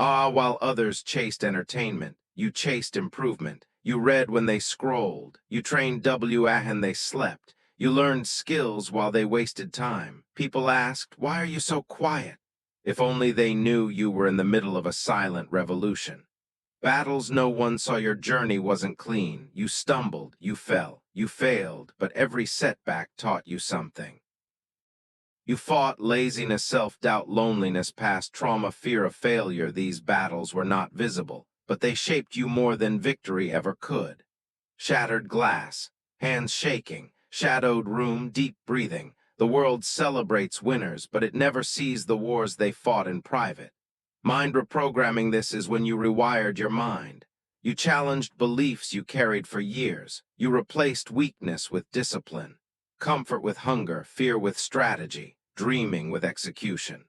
Ah, while others chased entertainment, you chased improvement. You read when they scrolled. You trained and they slept. You learned skills while they wasted time. People asked, "Why are you so quiet?" If only they knew you were in the middle of a silent revolution. Battles no one saw. Your journey wasn't clean. You stumbled, you fell, you failed, but every setback taught you something. You fought laziness, self-doubt, loneliness, past trauma, fear of failure. These battles were not visible, but they shaped you more than victory ever could. Shattered glass, hands shaking, shadowed room, deep breathing. The world celebrates winners, but it never sees the wars they fought in private. Mind reprogramming. This is when you rewired your mind. You challenged beliefs you carried for years. You replaced weakness with discipline, comfort with hunger, fear with strategy, dreaming with execution.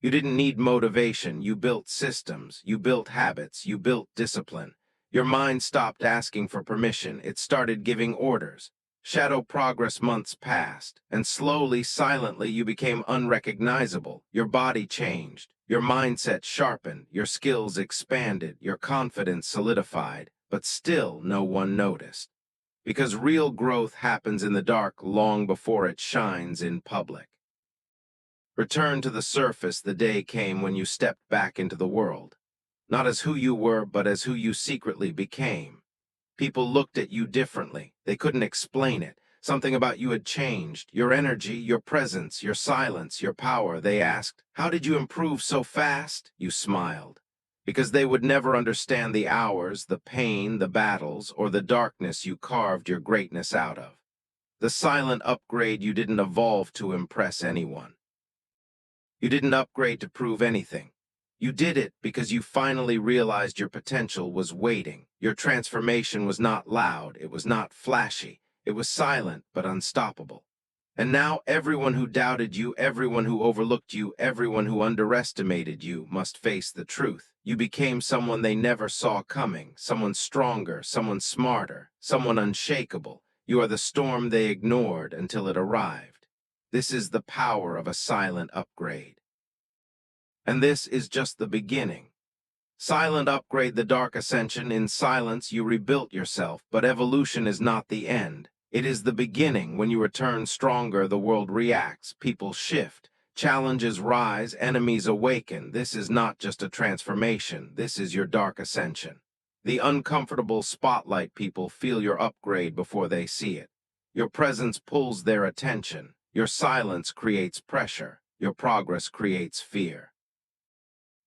You didn't need motivation. You built systems. You built habits. You built discipline. Your mind stopped asking for permission. It started giving orders. Shadow progress. Months passed, and slowly, silently, you became unrecognizable. Your body changed. Your mindset sharpened. Your skills expanded. Your confidence solidified. But still, no one noticed. Because real growth happens in the dark long before it shines in public. Return to the surface. The day came when you stepped back into the world. Not as who you were, but as who you secretly became. People looked at you differently. They couldn't explain it. Something about you had changed. Your energy, your presence, your silence, your power. They asked, "How did you improve so fast?" You smiled. Because they would never understand the hours, the pain, the battles, or the darkness you carved your greatness out of. The silent upgrade. You didn't evolve to impress anyone. You didn't upgrade to prove anything. You did it because you finally realized your potential was waiting. Your transformation was not loud, it was not flashy, it was silent but unstoppable. And now everyone who doubted you, everyone who overlooked you, everyone who underestimated you must face the truth. You became someone they never saw coming, someone stronger, someone smarter, someone unshakable. You are the storm they ignored until it arrived. This is the power of a silent upgrade. And this is just the beginning. Silent upgrade, the dark ascension. In silence, you rebuilt yourself, but evolution is not the end. It is the beginning. When you return stronger, the world reacts, people shift, challenges rise, enemies awaken. This is not just a transformation. This is your dark ascension. The uncomfortable spotlight. People feel your upgrade before they see it. Your presence pulls their attention. Your silence creates pressure. Your progress creates fear.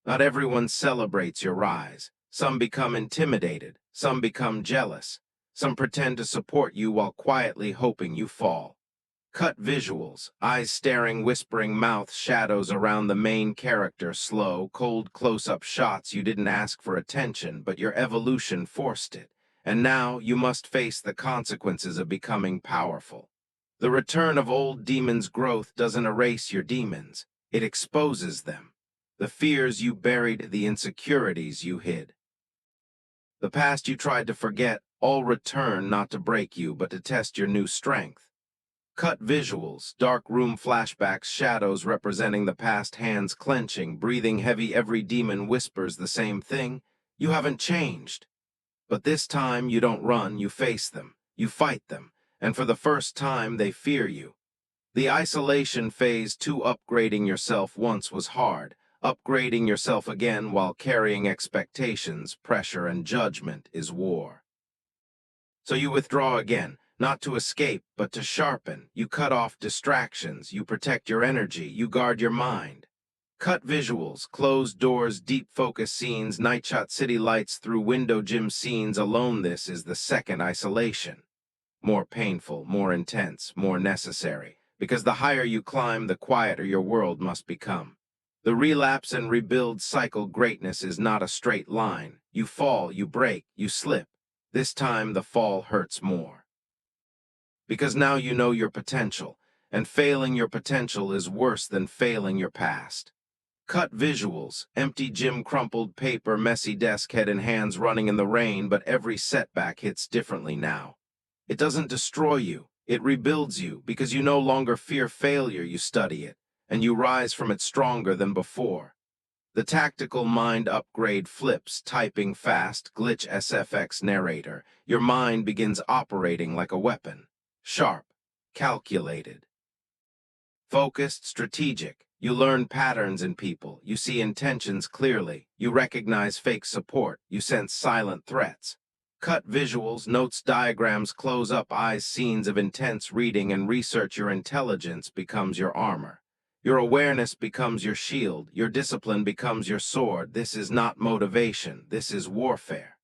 Not everyone celebrates your rise. Some become intimidated. Some become jealous. Some pretend to support you while quietly hoping you fall. Cut visuals, eyes staring, whispering, mouth shadows around the main character, slow, cold close-up shots. You didn't ask for attention, but your evolution forced it. And now you must face the consequences of becoming powerful. The return of old demons. Growth doesn't erase your demons. It exposes them. The fears you buried, the insecurities you hid. The past you tried to forget, all return not to break you, but to test your new strength. Cut visuals, dark room flashbacks, shadows representing the past, hands clenching, breathing heavy. Every demon whispers the same thing: you haven't changed. But this time you don't run, you face them, you fight them, and for the first time they fear you. The isolation phase. 2. Upgrading yourself once was hard. Upgrading yourself again while carrying expectations, pressure, and judgment is war. So you withdraw again, not to escape, but to sharpen. You cut off distractions, you protect your energy, you guard your mind. Cut visuals, closed doors, deep focus scenes, night shot, city lights through window, gym scenes alone. This is the second isolation. More painful, more intense, more necessary. Because the higher you climb, the quieter your world must become. The relapse and rebuild cycle. Greatness is not a straight line. You fall, you break, you slip. This time the fall hurts more. Because now you know your potential, and failing your potential is worse than failing your past. Cut visuals, empty gym, crumpled paper, messy desk, head and hands running in the rain, but every setback hits differently now. It doesn't destroy you, it rebuilds you, because you no longer fear failure. You study it, and you rise from it stronger than before. The tactical mind upgrade flips, typing fast, glitch SFX narrator. Your mind begins operating like a weapon. Sharp, calculated, focused, strategic. You learn patterns in people. You see intentions clearly. You recognize fake support. You sense silent threats. Cut visuals, notes, diagrams, close-up eyes, scenes of intense reading and research. Your intelligence becomes your armor. Your awareness becomes your shield. Your discipline becomes your sword. This is not motivation. This is warfare.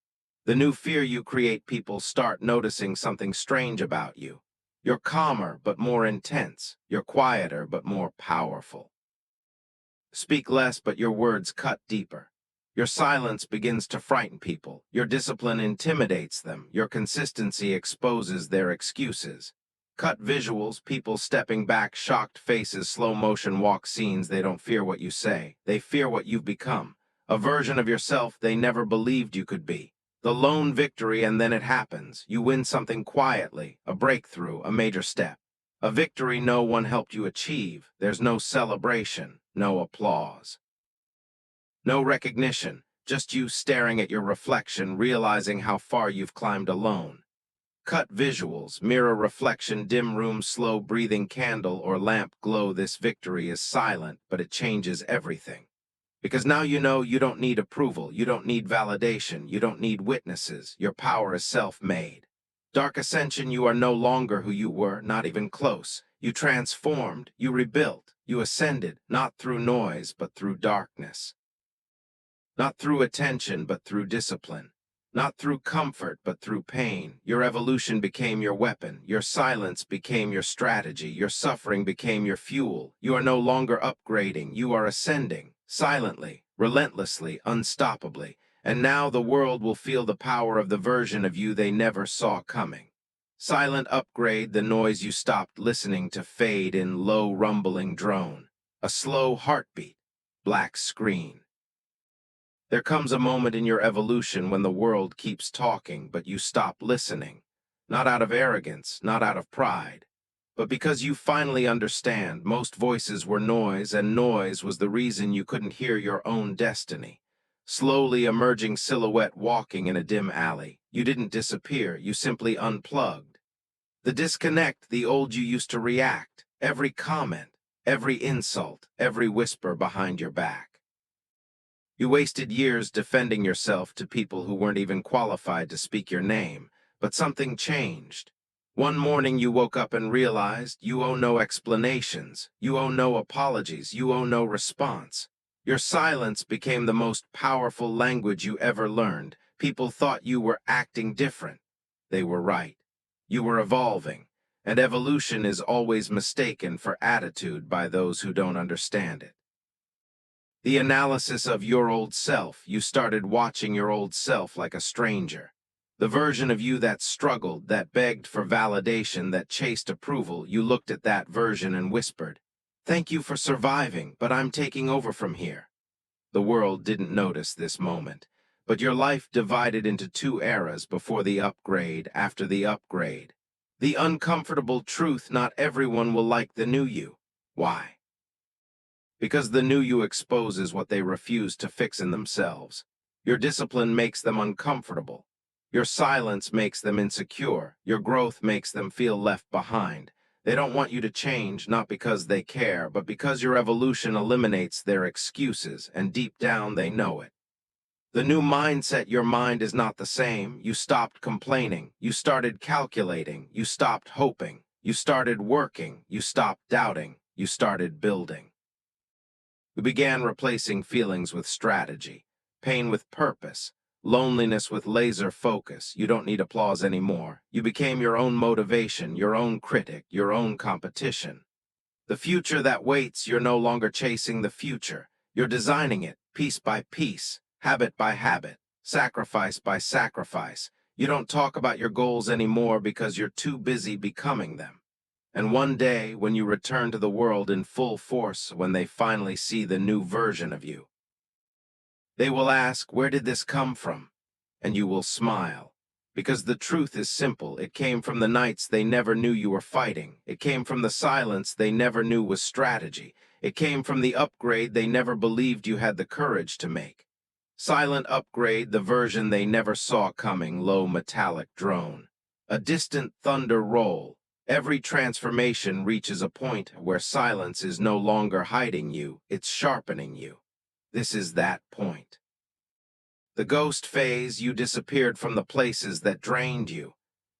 The new fear you create, people start noticing something strange about you. You're calmer, but more intense. You're quieter, but more powerful. Speak less, but your words cut deeper. Your silence begins to frighten people. Your discipline intimidates them. Your consistency exposes their excuses. Cut visuals, people stepping back, shocked faces, slow motion walk scenes. They don't fear what you say. They fear what you've become. A version of yourself they never believed you could be. The lone victory, and then it happens. You win something quietly, a breakthrough, a major step. A victory no one helped you achieve. There's no celebration, no applause, no recognition, just you staring at your reflection, realizing how far you've climbed alone. Cut visuals, mirror reflection, dim room, slow breathing, candle or lamp glow. This victory is silent, but it changes everything. Because now you know you don't need approval, you don't need validation, you don't need witnesses. Your power is self-made. Dark ascension, you are no longer who you were, not even close. You transformed, you rebuilt, you ascended, not through noise, but through darkness. Not through attention, but through discipline. Not through comfort, but through pain. Your evolution became your weapon. Your silence became your strategy. Your suffering became your fuel. You are no longer upgrading. You are ascending, silently, relentlessly, unstoppably. And now the world will feel the power of the version of you they never saw coming. Silent upgrade, the noise you stopped listening to fade in low rumbling drone. A slow heartbeat, black screen. There comes a moment in your evolution when the world keeps talking, but you stop listening. Not out of arrogance, not out of pride, but because you finally understand most voices were noise, and noise was the reason you couldn't hear your own destiny. Slowly emerging silhouette walking in a dim alley. You didn't disappear, you simply unplugged. The disconnect, the old you used to react, every comment, every insult, every whisper behind your back. You wasted years defending yourself to people who weren't even qualified to speak your name, but something changed. One morning you woke up and realized you owe no explanations, you owe no apologies, you owe no response. Your silence became the most powerful language you ever learned. People thought you were acting different. They were right. You were evolving, and evolution is always mistaken for attitude by those who don't understand it. The analysis of your old self, you started watching your old self like a stranger. The version of you that struggled, that begged for validation, that chased approval, you looked at that version and whispered, "Thank you for surviving, but I'm taking over from here." The world didn't notice this moment, but your life divided into two eras: before the upgrade, after the upgrade. The uncomfortable truth: not everyone will like the new you. Why? Because the new you exposes what they refuse to fix in themselves. Your discipline makes them uncomfortable. Your silence makes them insecure. Your growth makes them feel left behind. They don't want you to change, not because they care, but because your evolution eliminates their excuses, and deep down they know it. The new mindset, your mind is not the same. You stopped complaining. You started calculating. You stopped hoping. You started working. You stopped doubting. You started building. You began replacing feelings with strategy, pain with purpose, loneliness with laser focus. You don't need applause anymore. You became your own motivation, your own critic, your own competition. The future that waits, you're no longer chasing the future. You're designing it, piece by piece, habit by habit, sacrifice by sacrifice. You don't talk about your goals anymore because you're too busy becoming them. And one day, when you return to the world in full force, when they finally see the new version of you, they will ask, "Where did this come from?" And you will smile, Because the truth is simple. It came from the nights they never knew you were fighting. It came from the silence they never knew was strategy. It came from the upgrade they never believed you had the courage to make. Silent upgrade, the version they never saw coming, low metallic drone. A distant thunder roll. Every transformation reaches a point where silence is no longer hiding you, it's sharpening you. This is that point. The ghost phase, you disappeared from the places that drained you.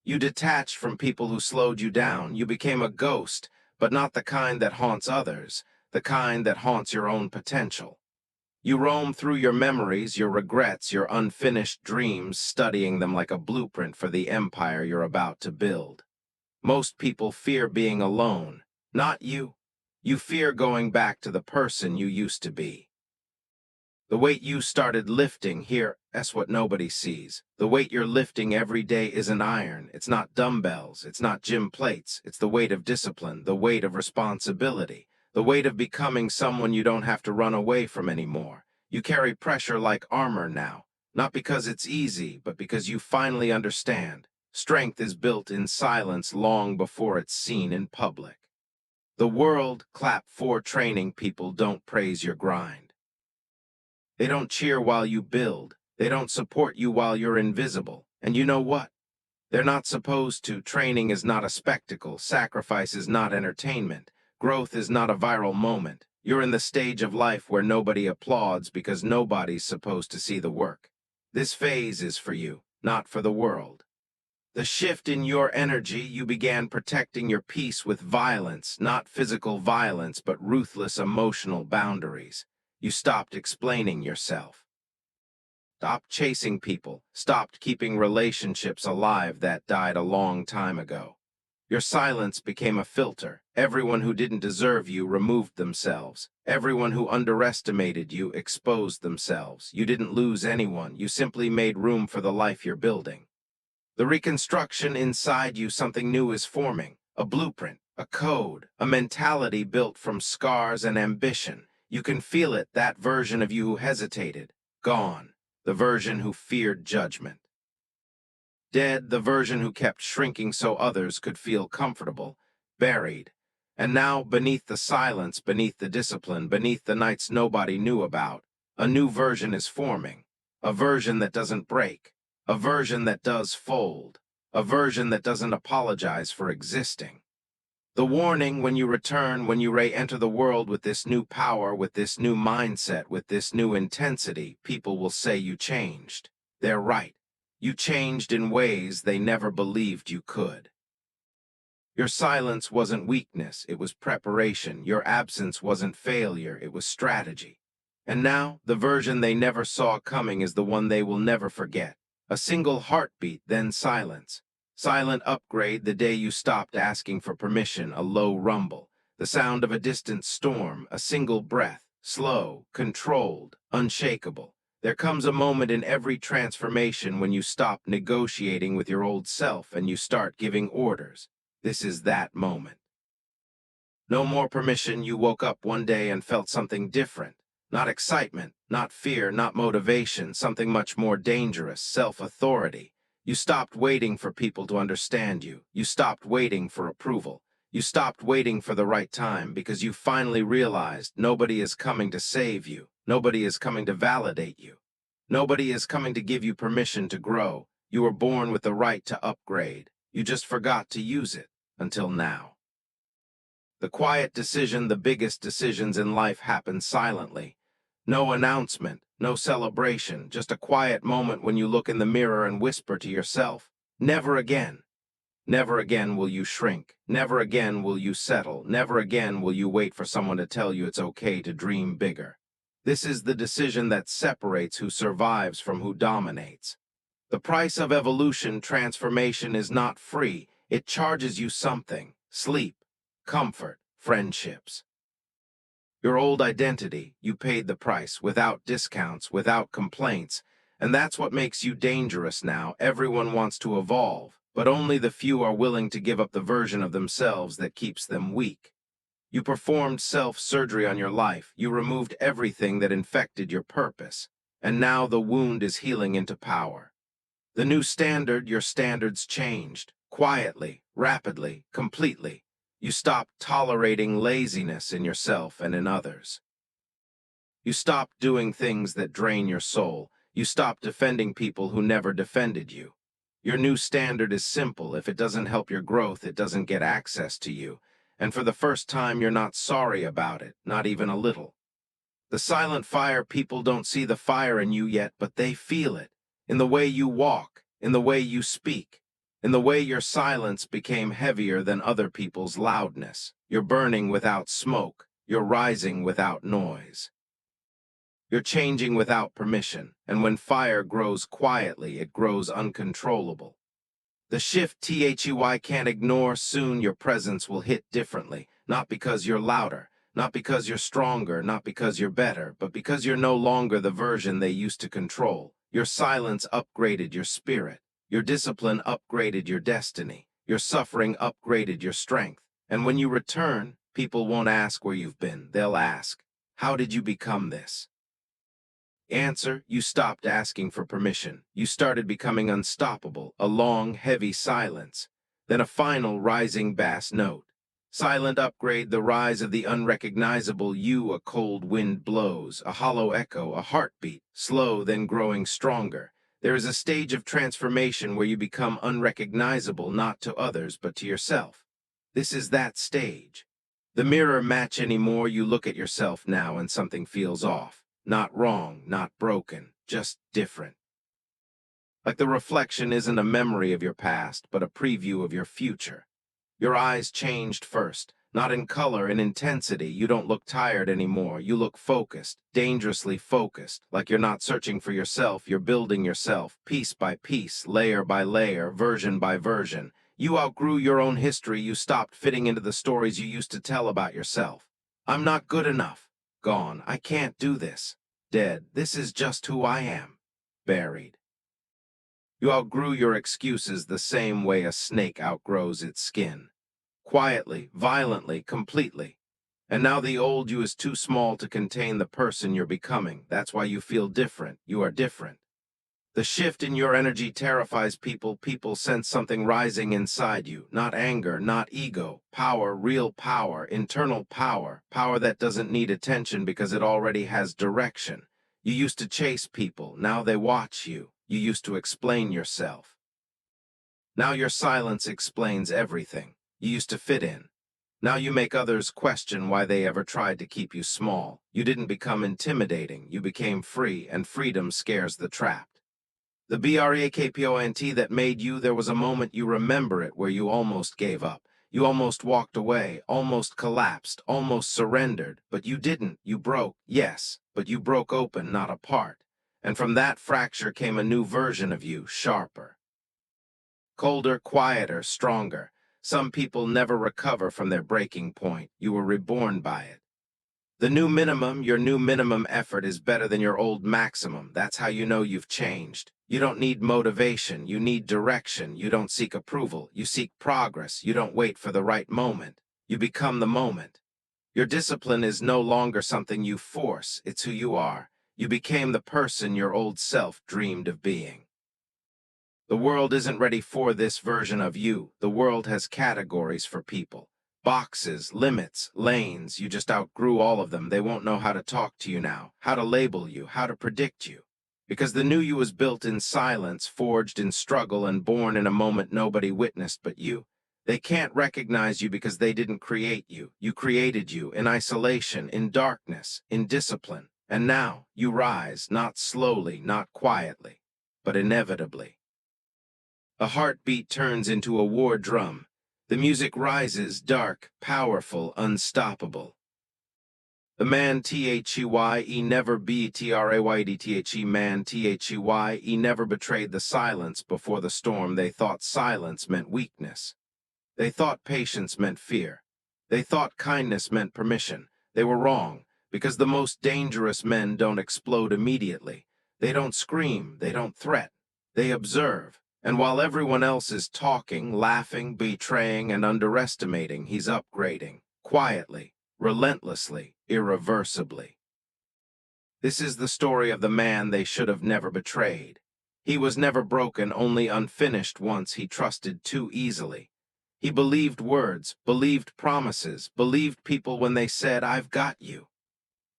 You detached from people who slowed you down. You became a ghost, but not the kind that haunts others, the kind that haunts your own potential. You roam through your memories, your regrets, your unfinished dreams, studying them like a blueprint for the empire you're about to build. Most people fear being alone, not you. You fear going back to the person you used to be. The weight you started lifting here, that's what nobody sees. The weight you're lifting every day isn't iron. It's not dumbbells. It's not gym plates. It's the weight of discipline, the weight of responsibility, the weight of becoming someone you don't have to run away from anymore. You carry pressure like armor now, not because it's easy, but because you finally understand. Strength is built in silence long before it's seen in public. The world, clap for training people, don't praise your grind. They don't cheer while you build. They don't support you while you're invisible. And you know what? They're not supposed to. Training is not a spectacle. Sacrifice is not entertainment. Growth is not a viral moment. You're in the stage of life where nobody applauds because nobody's supposed to see the work. This phase is for you, not for the world. The shift in your energy, you began protecting your peace with violence, not physical violence, but ruthless emotional boundaries. You stopped explaining yourself. Stopped chasing people. Stopped keeping relationships alive that died a long time ago. Your silence became a filter. Everyone who didn't deserve you removed themselves. Everyone who underestimated you exposed themselves. You didn't lose anyone. You simply made room for the life you're building. The reconstruction inside you, something new is forming. A blueprint, a code, a mentality built from scars and ambition. You can feel it, that version of you who hesitated. Gone. The version who feared judgment. Dead, the version who kept shrinking so others could feel comfortable. Buried. And now, beneath the silence, beneath the discipline, beneath the nights nobody knew about, a new version is forming. A version that doesn't break. A version that does fold. A version that doesn't apologize for existing. The warning: when you return, when you re-enter the world with this new power, with this new mindset, with this new intensity, people will say you changed. They're right. You changed in ways they never believed you could. Your silence wasn't weakness, it was preparation. Your absence wasn't failure, it was strategy. And now, the version they never saw coming is the one they will never forget. A single heartbeat, then silence. Silent upgrade, the day you stopped asking for permission, a low rumble. The sound of a distant storm, a single breath, slow, controlled, unshakable. There comes a moment in every transformation when you stop negotiating with your old self and you start giving orders. This is that moment. No more permission. You woke up one day and felt something different. Not excitement, not fear, not motivation, something much more dangerous, self-authority. You stopped waiting for people to understand you. You stopped waiting for approval. You stopped waiting for the right time because you finally realized nobody is coming to save you. Nobody is coming to validate you. Nobody is coming to give you permission to grow. You were born with the right to upgrade. You just forgot to use it until now. The quiet decision, the biggest decisions in life, happen silently. No announcement, no celebration, just a quiet moment when you look in the mirror and whisper to yourself, never again. Never again will you shrink. Never again will you settle. Never again will you wait for someone to tell you it's okay to dream bigger. This is the decision that separates who survives from who dominates. The price of evolution, transformation, is not free. It charges you something: sleep, comfort, friendships. Your old identity, you paid the price, without discounts, without complaints, and that's what makes you dangerous now. Everyone wants to evolve, but only the few are willing to give up the version of themselves that keeps them weak. You performed self-surgery on your life. You removed everything that infected your purpose, and now the wound is healing into power. The new standard, your standards changed. Quietly, rapidly, completely. You stopped tolerating laziness in yourself and in others. You stopped doing things that drain your soul. You stopped defending people who never defended you. Your new standard is simple. If it doesn't help your growth, it doesn't get access to you. And for the first time, you're not sorry about it, not even a little. The silent fire, people don't see the fire in you yet, but they feel it. In the way you walk, in the way you speak, in the way your silence became heavier than other people's loudness. You're burning without smoke. You're rising without noise. You're changing without permission, and when fire grows quietly, it grows uncontrollable. The shift THEY can't ignore. Soon your presence will hit differently, not because you're louder, not because you're stronger, not because you're better, but because you're no longer the version they used to control. Your silence upgraded your spirit. Your discipline upgraded your destiny. Your suffering upgraded your strength. And when you return, people won't ask where you've been. They'll ask, how did you become this? Answer, you stopped asking for permission. You started becoming unstoppable, a long, heavy silence, then a final rising bass note. Silent upgrade, the rise of the unrecognizable you. A cold wind blows, a hollow echo, a heartbeat, slow then growing stronger. There is a stage of transformation where you become unrecognizable, not to others, but to yourself. This is that stage. The mirror match anymore. You look at yourself now and something feels off. Not wrong, not broken, just different. Like the reflection isn't a memory of your past, but a preview of your future. Your eyes changed first, not in color, in intensity. You don't look tired anymore. You look focused, dangerously focused, like you're not searching for yourself. You're building yourself, piece by piece, layer by layer, version by version. You outgrew your own history. You stopped fitting into the stories you used to tell about yourself. I'm not good enough. Gone. I can't do this. Dead. This is just who I am. Buried. You outgrew your excuses the same way a snake outgrows its skin. Quietly, violently, completely. And now the old you is too small to contain the person you're becoming. That's why you feel different. You are different. The shift in your energy terrifies people. People sense something rising inside you. Not anger, not ego. Power, real power, internal power. Power that doesn't need attention because it already has direction. You used to chase people. Now they watch you. You used to explain yourself. Now your silence explains everything. You used to fit in. Now you make others question why they ever tried to keep you small. You didn't become intimidating. You became free, and freedom scares the trapped. The BREAKPONT that made you, there was a moment, you remember it, where you almost gave up. You almost walked away, almost collapsed, almost surrendered. But you didn't. You broke, yes, but you broke open, not apart. And from that fracture came a new version of you, sharper. Colder, quieter, stronger. Some people never recover from their breaking point. You were reborn by it. The new minimum, your new minimum effort is better than your old maximum. That's how you know you've changed. You don't need motivation. You need direction. You don't seek approval. You seek progress. You don't wait for the right moment. You become the moment. Your discipline is no longer something you force. It's who you are. You became the person your old self dreamed of being. The world isn't ready for this version of you. The world has categories for people. Boxes, limits, lanes. You just outgrew all of them. They won't know how to talk to you now, how to label you, how to predict you. Because the new you was built in silence, forged in struggle, and born in a moment nobody witnessed but you. They can't recognize you because they didn't create you. You created you in isolation, in darkness, in discipline. And now you rise, not slowly, not quietly, but inevitably. A heartbeat turns into a war drum. The music rises, dark, powerful, unstoppable. The man THEYE never BETRAYEDTHE man THEYE never betrayed the silence before the storm. They thought silence meant weakness. They thought patience meant fear. They thought kindness meant permission. They were wrong, because the most dangerous men don't explode immediately. They don't scream, they don't threat. They observe. And while everyone else is talking, laughing, betraying, and underestimating, he's upgrading, quietly, relentlessly, irreversibly. This is the story of the man they should have never betrayed. He was never broken, only unfinished once he trusted too easily. He believed words, believed promises, believed people when they said, "I've got you."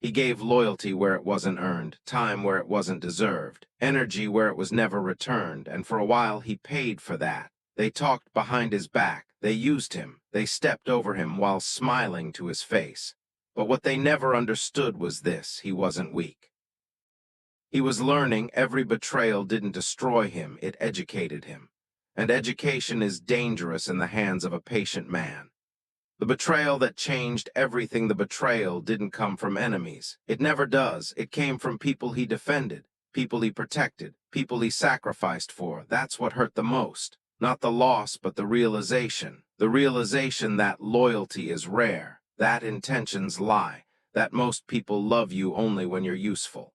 He gave loyalty where it wasn't earned, time where it wasn't deserved, energy where it was never returned, and for a while he paid for that. They talked behind his back, they used him, they stepped over him while smiling to his face. But what they never understood was this: he wasn't weak. He was learning. Every betrayal didn't destroy him, it educated him. And education is dangerous in the hands of a patient man. The betrayal that changed everything, the betrayal didn't come from enemies. It never does. It came from people he defended, people he protected, people he sacrificed for. That's what hurt the most. Not the loss, but the realization. The realization that loyalty is rare, that intentions lie, that most people love you only when you're useful.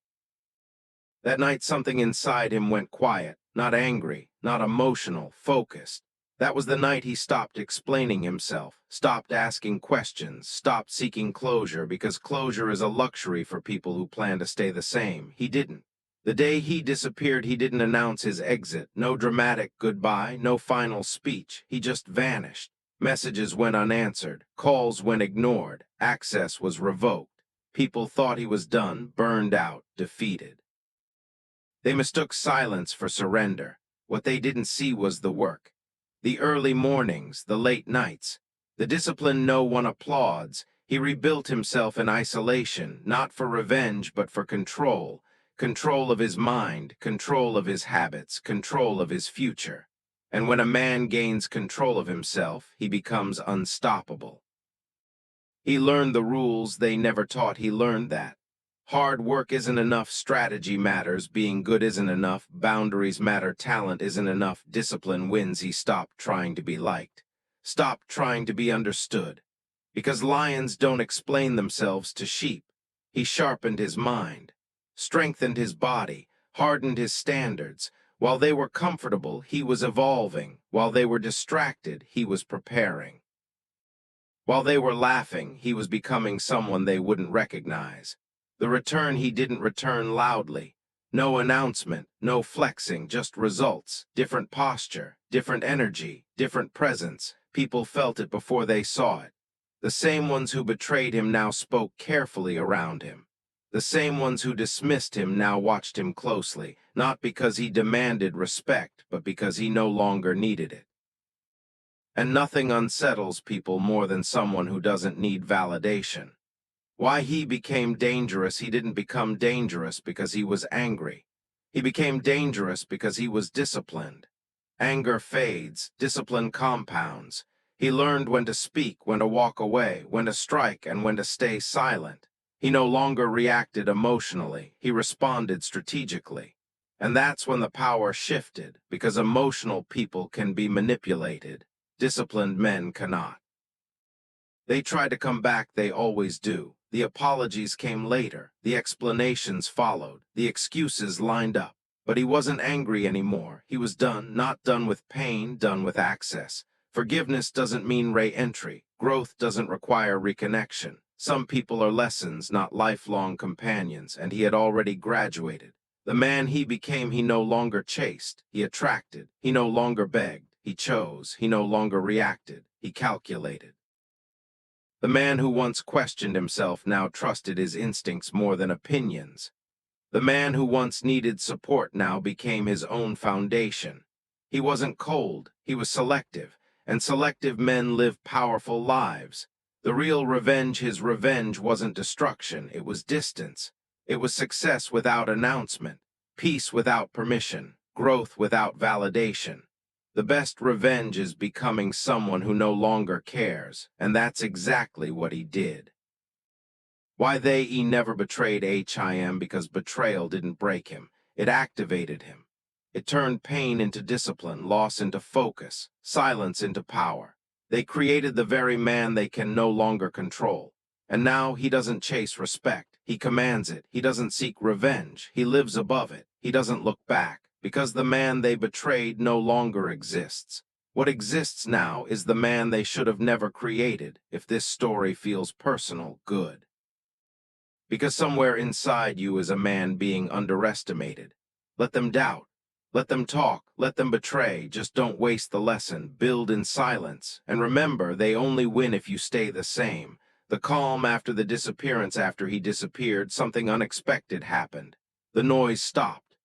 That night something inside him went quiet, not angry, not emotional, focused. That was the night he stopped explaining himself, stopped asking questions, stopped seeking closure, because closure is a luxury for people who plan to stay the same. He didn't. The day he disappeared, he didn't announce his exit. No dramatic goodbye, no final speech. He just vanished. Messages went unanswered, calls went ignored, access was revoked. People thought he was done, burned out, defeated. They mistook silence for surrender. What they didn't see was the work. The early mornings, the late nights, the discipline no one applauds. He rebuilt himself in isolation, not for revenge, but for control. Control of his mind, control of his habits, control of his future. And when a man gains control of himself, he becomes unstoppable. He learned the rules they never taught. He learned that hard work isn't enough, strategy matters, being good isn't enough, boundaries matter, talent isn't enough, discipline wins. He stopped trying to be liked, stopped trying to be understood. Because lions don't explain themselves to sheep. He sharpened his mind, strengthened his body, hardened his standards. While they were comfortable, he was evolving. While they were distracted, he was preparing. While they were laughing, he was becoming someone they wouldn't recognize. The return he didn't return loudly. No announcement, no flexing, just results. Different posture, different energy, different presence. People felt it before they saw it. The same ones who betrayed him now spoke carefully around him. The same ones who dismissed him now watched him closely, not because he demanded respect, but because he no longer needed it. And nothing unsettles people more than someone who doesn't need validation. Why he became dangerous: he didn't become dangerous because he was angry. He became dangerous because he was disciplined. Anger fades, discipline compounds. He learned when to speak, when to walk away, when to strike, and when to stay silent. He no longer reacted emotionally, he responded strategically. And that's when the power shifted, because emotional people can be manipulated. Disciplined men cannot. They try to come back, they always do. The apologies came later, the explanations followed, the excuses lined up. But he wasn't angry anymore. He was done, not done with pain, done with access. Forgiveness doesn't mean re-entry. Growth doesn't require reconnection. Some people are lessons, not lifelong companions, and he had already graduated. The man he became, he no longer chased, he attracted. He no longer begged, he chose. He no longer reacted, he calculated. The man who once questioned himself now trusted his instincts more than opinions. The man who once needed support now became his own foundation. He wasn't cold, he was selective, and selective men live powerful lives. The real revenge, his revenge wasn't destruction, it was distance. It was success without announcement, peace without permission, growth without validation. The best revenge is becoming someone who no longer cares, and that's exactly what he did. Why he never betrayed him? Because betrayal didn't break him, it activated him. It turned pain into discipline, loss into focus, silence into power. They created the very man they can no longer control. And now he doesn't chase respect, he commands it. He doesn't seek revenge, he lives above it. He doesn't look back, because the man they betrayed no longer exists. What exists now is the man they should have never created. If this story feels personal, good. Because somewhere inside you is a man being underestimated. Let them doubt. Let them talk, let them betray, just don't waste the lesson, build in silence. And remember, they only win if you stay the same. The calm after the disappearance after he disappeared, something unexpected happened. The noise stopped.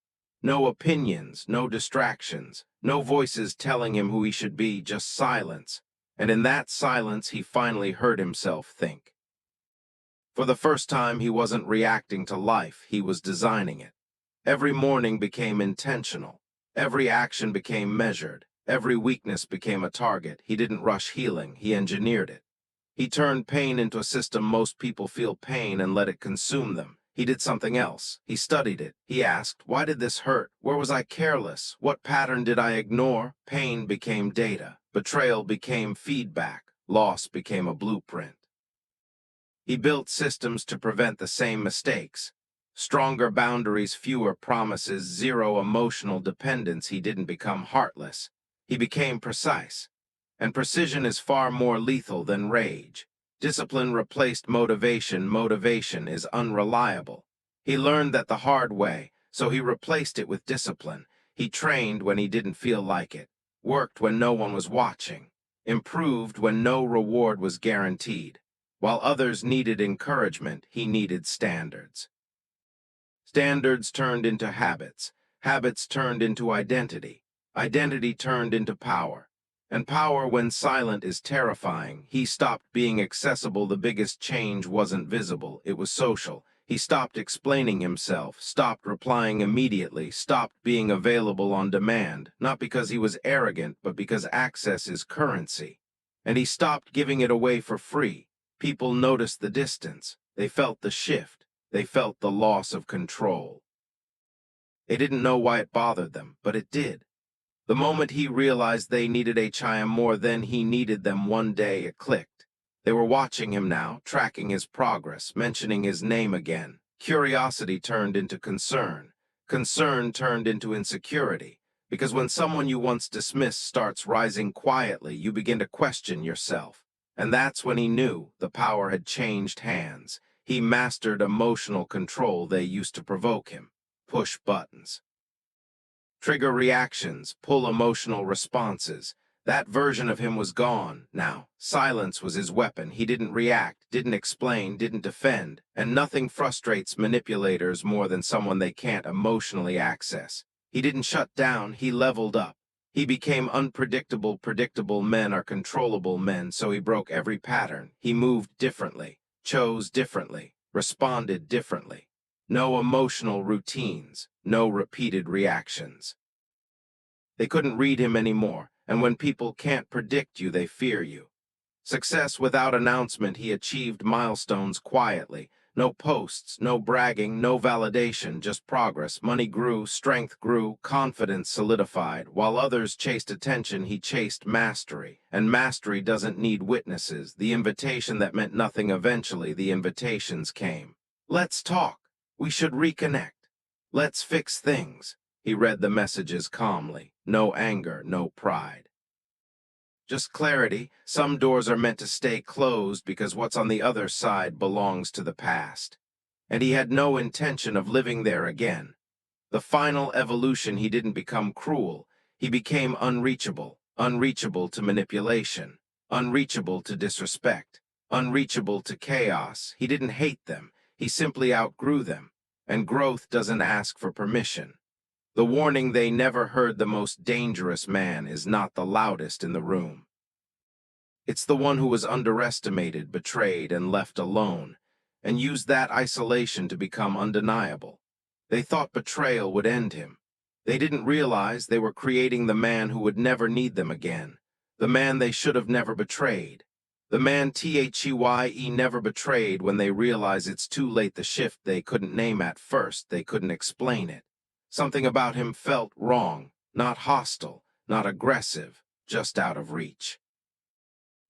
No opinions, no distractions, no voices telling him who he should be, just silence. And in that silence, he finally heard himself think. For the first time, he wasn't reacting to life, he was designing it. Every morning became intentional. Every action became measured. Every weakness became a target. He didn't rush healing, he engineered it. He turned pain into a system. Most people feel pain and let it consume them. He did something else. He studied it. He asked, why did this hurt? Where was I careless? What pattern did I ignore? Pain became data. Betrayal became feedback. Loss became a blueprint. He built systems to prevent the same mistakes. Stronger boundaries, fewer promises, zero emotional dependence. He didn't become heartless. He became precise. And precision is far more lethal than rage. Discipline replaced motivation. Motivation is unreliable. He learned that the hard way, so he replaced it with discipline. He trained when he didn't feel like it, worked when no one was watching, improved when no reward was guaranteed. While others needed encouragement, he needed standards. Standards turned into habits. Habits turned into identity. Identity turned into power. And power, when silent, is terrifying. He stopped being accessible. The biggest change wasn't visible, it was social. He stopped explaining himself, stopped replying immediately, stopped being available on demand, not because he was arrogant, but because access is currency. And he stopped giving it away for free. People noticed the distance. They felt the shift. They felt the loss of control. They didn't know why it bothered them, but it did. The moment he realized they needed HIM more than he needed them, one day it clicked. They were watching him now, tracking his progress, mentioning his name again. Curiosity turned into concern. Concern turned into insecurity. Because when someone you once dismissed starts rising quietly, you begin to question yourself. And that's when he knew the power had changed hands. He mastered emotional control. They used to provoke him. Push buttons. Trigger reactions, pull emotional responses. That version of him was gone now. Silence was his weapon. He didn't react, didn't explain, didn't defend. And nothing frustrates manipulators more than someone they can't emotionally access. He didn't shut down, he leveled up. He became unpredictable. Predictable men are controllable men, so he broke every pattern. He moved differently, chose differently, responded differently. No emotional routines, no repeated reactions. They couldn't read him anymore, and when people can't predict you, they fear you. Success without announcement. He achieved milestones quietly. No posts, no bragging, no validation, just progress. Money grew, strength grew, confidence solidified. While others chased attention, he chased mastery. And mastery doesn't need witnesses. The invitation that meant nothing, eventually the invitations came. Let's talk. We should reconnect. Let's fix things. He read the messages calmly. No anger, no pride. Just clarity. Some doors are meant to stay closed because what's on the other side belongs to the past. And he had no intention of living there again. The final evolution, he didn't become cruel. He became unreachable. Unreachable to manipulation. Unreachable to disrespect. Unreachable to chaos. He didn't hate them. He simply outgrew them. And growth doesn't ask for permission. The warning they never heard: the most dangerous man is not the loudest in the room. It's the one who was underestimated, betrayed, and left alone, and used that isolation to become undeniable. They thought betrayal would end him. They didn't realize they were creating the man who would never need them again, the man they should have never betrayed. The man THEYE never betrayed. When they realize it's too late, the shift they couldn't name at first, they couldn't explain it. Something about him felt wrong, not hostile, not aggressive, just out of reach.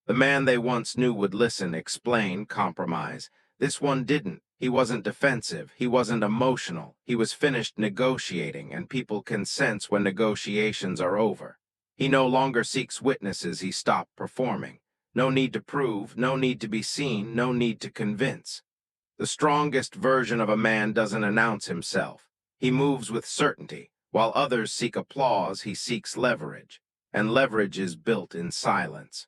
The man they once knew would listen, explain, compromise. This one didn't. He wasn't defensive. He wasn't emotional. He was finished negotiating, and people can sense when negotiations are over. He no longer seeks witnesses. He stopped performing. No need to prove, no need to be seen, no need to convince. The strongest version of a man doesn't announce himself. He moves with certainty. While others seek applause, he seeks leverage, and leverage is built in silence.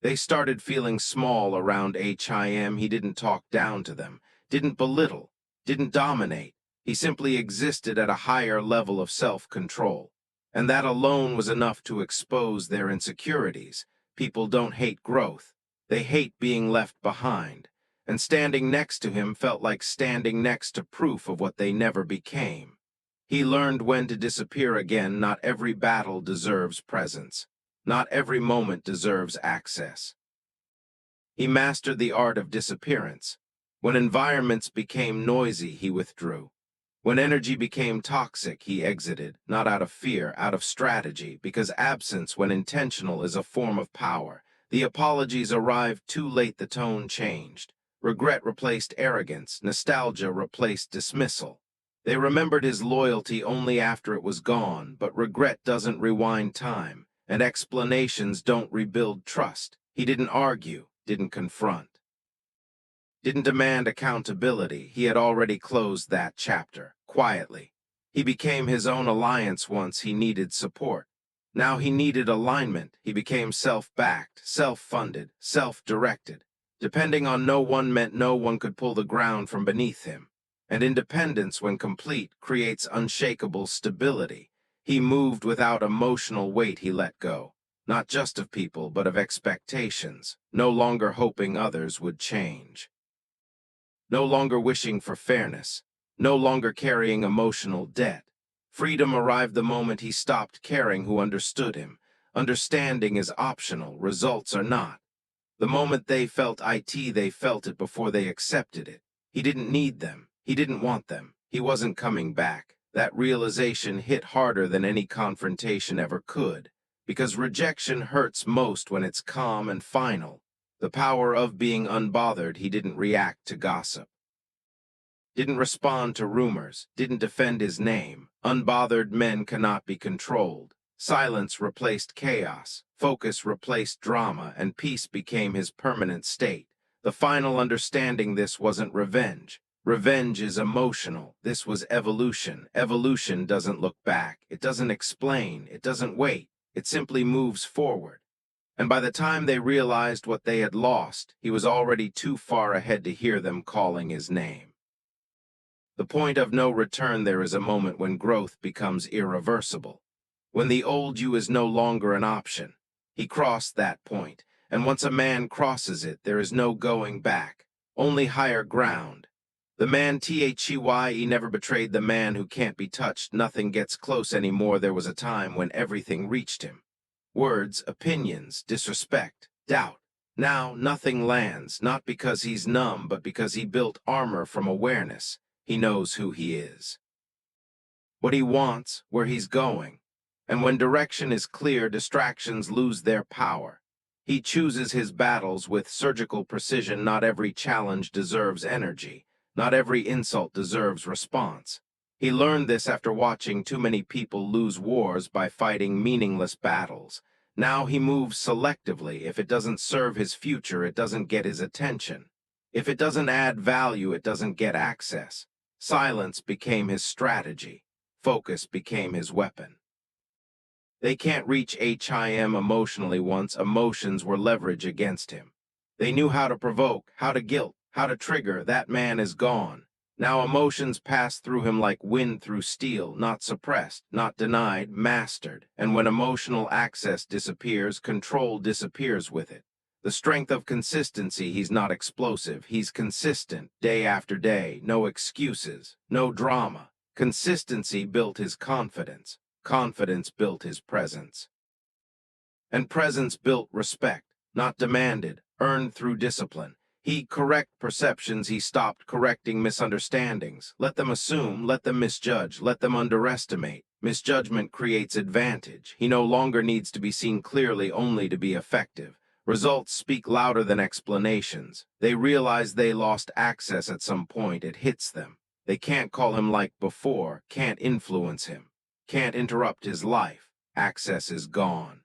They started feeling small around him. He didn't talk down to them, didn't belittle, didn't dominate. He simply existed at a higher level of self-control. And that alone was enough to expose their insecurities. People don't hate growth. They hate being left behind. And standing next to him felt like standing next to proof of what they never became. He learned when to disappear again. Not every battle deserves presence. Not every moment deserves access. He mastered the art of disappearance. When environments became noisy, he withdrew. When energy became toxic, he exited, not out of fear, out of strategy, because absence, when intentional, is a form of power. The apologies arrived too late, the tone changed. Regret replaced arrogance, nostalgia replaced dismissal. They remembered his loyalty only after it was gone, but regret doesn't rewind time, and explanations don't rebuild trust. He didn't argue, didn't confront, didn't demand accountability. He had already closed that chapter, quietly. He became his own alliance once he needed support. Now he needed alignment. He became self-backed, self-funded, self-directed. Depending on no one meant no one could pull the ground from beneath him. And independence, when complete, creates unshakable stability. He moved without emotional weight. He let go, not just of people, but of expectations, no longer hoping others would change. No longer wishing for fairness, no longer carrying emotional debt. Freedom arrived the moment he stopped caring who understood him. Understanding is optional, results are not. The moment they felt they felt it before they accepted it. He didn't need them, he didn't want them, he wasn't coming back. That realization hit harder than any confrontation ever could, because rejection hurts most when it's calm and final. The power of being unbothered. He didn't react to gossip, didn't respond to rumors, didn't defend his name. Unbothered men cannot be controlled. Silence replaced chaos, focus replaced drama, and peace became his permanent state. The final understanding: this wasn't revenge. Revenge is emotional. This was evolution. Evolution doesn't look back. It doesn't explain. It doesn't wait. It simply moves forward. And by the time they realized what they had lost, he was already too far ahead to hear them calling his name. The point of no return. There is a moment when growth becomes irreversible, when the old you is no longer an option. He crossed that point, and once a man crosses it, there is no going back, only higher ground. The man never betrayed the man who can't be touched. Nothing gets close anymore. There was a time when everything reached him. Words, opinions, disrespect, doubt. Now nothing lands, not because he's numb, but because he built armor from awareness. He knows who he is, what he wants, where he's going. And when direction is clear, distractions lose their power. He chooses his battles with surgical precision. Not every challenge deserves energy. Not every insult deserves response. He learned this after watching too many people lose wars by fighting meaningless battles. Now he moves selectively. If it doesn't serve his future, it doesn't get his attention. If it doesn't add value, it doesn't get access. Silence became his strategy. Focus became his weapon. They can't reach him emotionally once emotions were leverage against him. They knew how to provoke, how to guilt, how to trigger. That man is gone. Now emotions pass through him like wind through steel, not suppressed, not denied, mastered. And when emotional access disappears, control disappears with it. The strength of consistency. He's not explosive. He's consistent, day after day. No excuses, no drama. Consistency built his confidence. Confidence built his presence. And presence built respect, not demanded, earned through discipline. He correct perceptions. He stopped correcting misunderstandings. Let them assume, let them misjudge, let them underestimate. Misjudgment creates advantage. He no longer needs to be seen clearly only to be effective. Results speak louder than explanations. They realize they lost access at some point. It hits them. They can't call him like before, can't influence him, can't interrupt his life. Access is gone.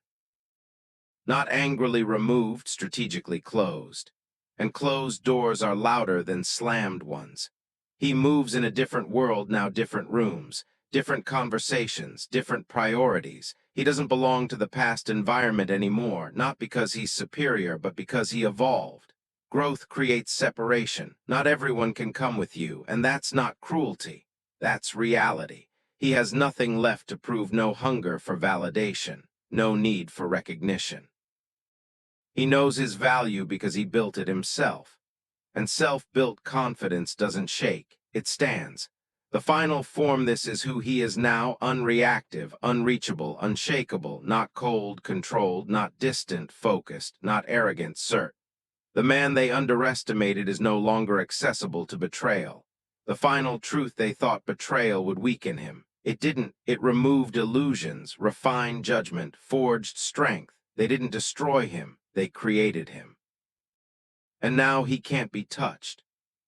Not angrily removed, strategically closed. And closed doors are louder than slammed ones. He moves in a different world now, different rooms, different conversations, different priorities. He doesn't belong to the past environment anymore, not because he's superior, but because he evolved. Growth creates separation. Not everyone can come with you, and that's not cruelty. That's reality. He has nothing left to prove, no hunger for validation, no need for recognition. He knows his value because he built it himself. And self-built confidence doesn't shake, it stands. The final form, this is who he is now: unreactive, unreachable, unshakable, not cold, controlled, not distant, focused, not arrogant, certain. The man they underestimated is no longer accessible to betrayal. The final truth: they thought betrayal would weaken him. It didn't. It removed illusions, refined judgment, forged strength. They didn't destroy him, they created him. And now he can't be touched.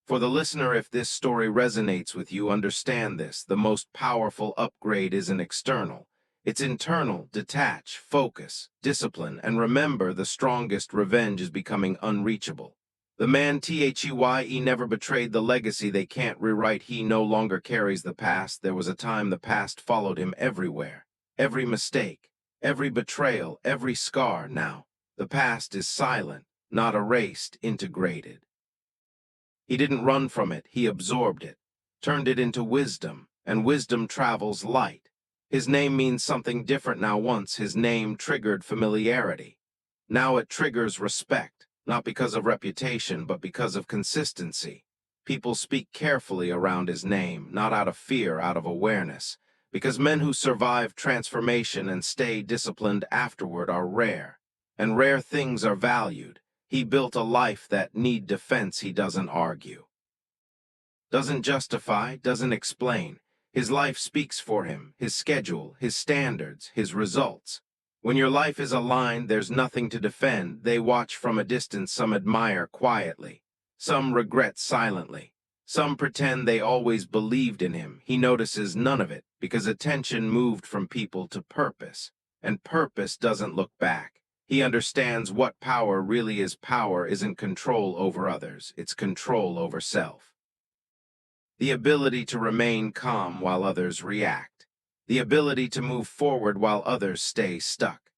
For the listener, if this story resonates with you, understand this: the most powerful upgrade isn't external. It's internal. Detach, focus, discipline, and remember, the strongest revenge is becoming unreachable. The man THEYE never betrayed the legacy they can't rewrite. He no longer carries the past. There was a time the past followed him everywhere. Every mistake, every betrayal, every scar. Now, the past is silent, not erased, integrated. He didn't run from it, he absorbed it, turned it into wisdom, and wisdom travels light. His name means something different now. Once his name triggered familiarity. Now it triggers respect, not because of reputation, but because of consistency. People speak carefully around his name, not out of fear, out of awareness, because men who survive transformation and stay disciplined afterward are rare, and rare things are valued. He built a life that need defense. He doesn't argue, doesn't justify, doesn't explain. His life speaks for him, his schedule, his standards, his results. When your life is aligned, there's nothing to defend. They watch from a distance, some admire quietly, some regret silently, some pretend they always believed in him. He notices none of it because attention moved from people to purpose, and purpose doesn't look back. He understands what power really is. Power isn't control over others, it's control over self. The ability to remain calm while others react. The ability to move forward while others stay stuck.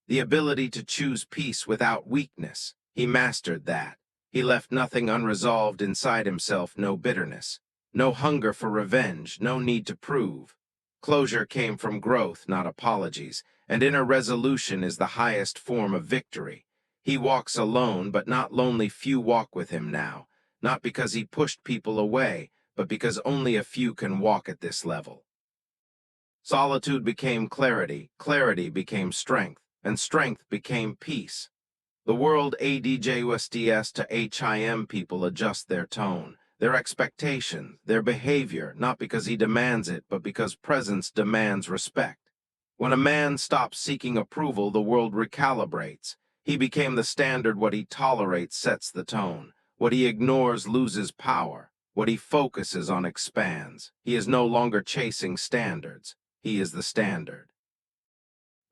The ability to choose peace without weakness. He mastered that. He left nothing unresolved inside himself, no bitterness, no hunger for revenge, no need to prove. Closure came from growth, not apologies, and inner resolution is the highest form of victory. He walks alone, but not lonely. Few walk with him now, not because he pushed people away, but because only a few can walk at this level. Solitude became clarity, clarity became strength, and strength became peace. The world ADJUSDS to HIM. People adjust their tone, their expectations, their behavior, not because he demands it, but because presence demands respect. When a man stops seeking approval, the world recalibrates. He became the standard. What he tolerates sets the tone. What he ignores loses power. What he focuses on expands. He is no longer chasing standards. He is the standard.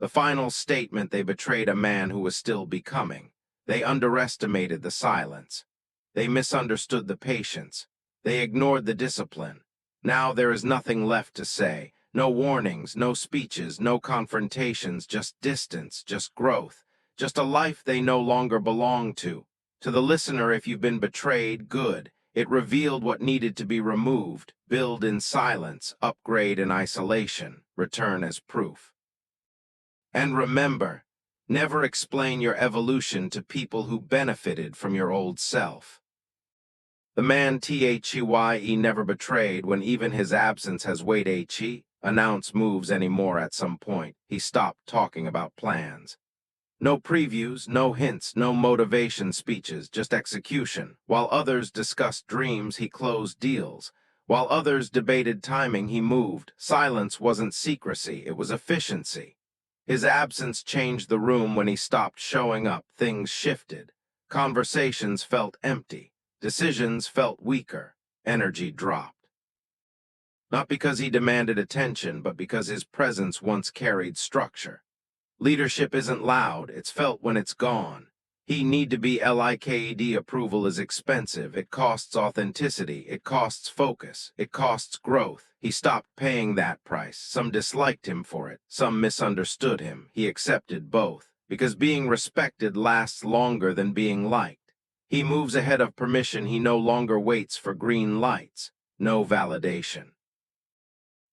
The final statement: they betrayed a man who was still becoming. They underestimated the silence. They misunderstood the patience. They ignored the discipline. Now there is nothing left to say. No warnings, no speeches, no confrontations, just distance, just growth, just a life they no longer belong to. To the listener, if you've been betrayed, good. It revealed what needed to be removed. Build in silence, upgrade in isolation, return as proof. And remember, never explain your evolution to people who benefited from your old self. The man THEYE never betrayed when even his absence has weight. HE announce moves anymore. At some point, he stopped talking about plans. No previews, no hints, no motivation speeches, just execution. While others discussed dreams, he closed deals. While others debated timing, he moved. Silence wasn't secrecy, it was efficiency. His absence changed the room. When he stopped showing up, things shifted. Conversations felt empty. Decisions felt weaker. Energy dropped. Not because he demanded attention, but because his presence once carried structure. Leadership isn't loud, it's felt when it's gone. He need to be liked. Approval is expensive. It costs authenticity. It costs focus. It costs growth. He stopped paying that price. Some disliked him for it. Some misunderstood him. He accepted both, because being respected lasts longer than being liked. He moves ahead of permission. He no longer waits for green lights. No validation.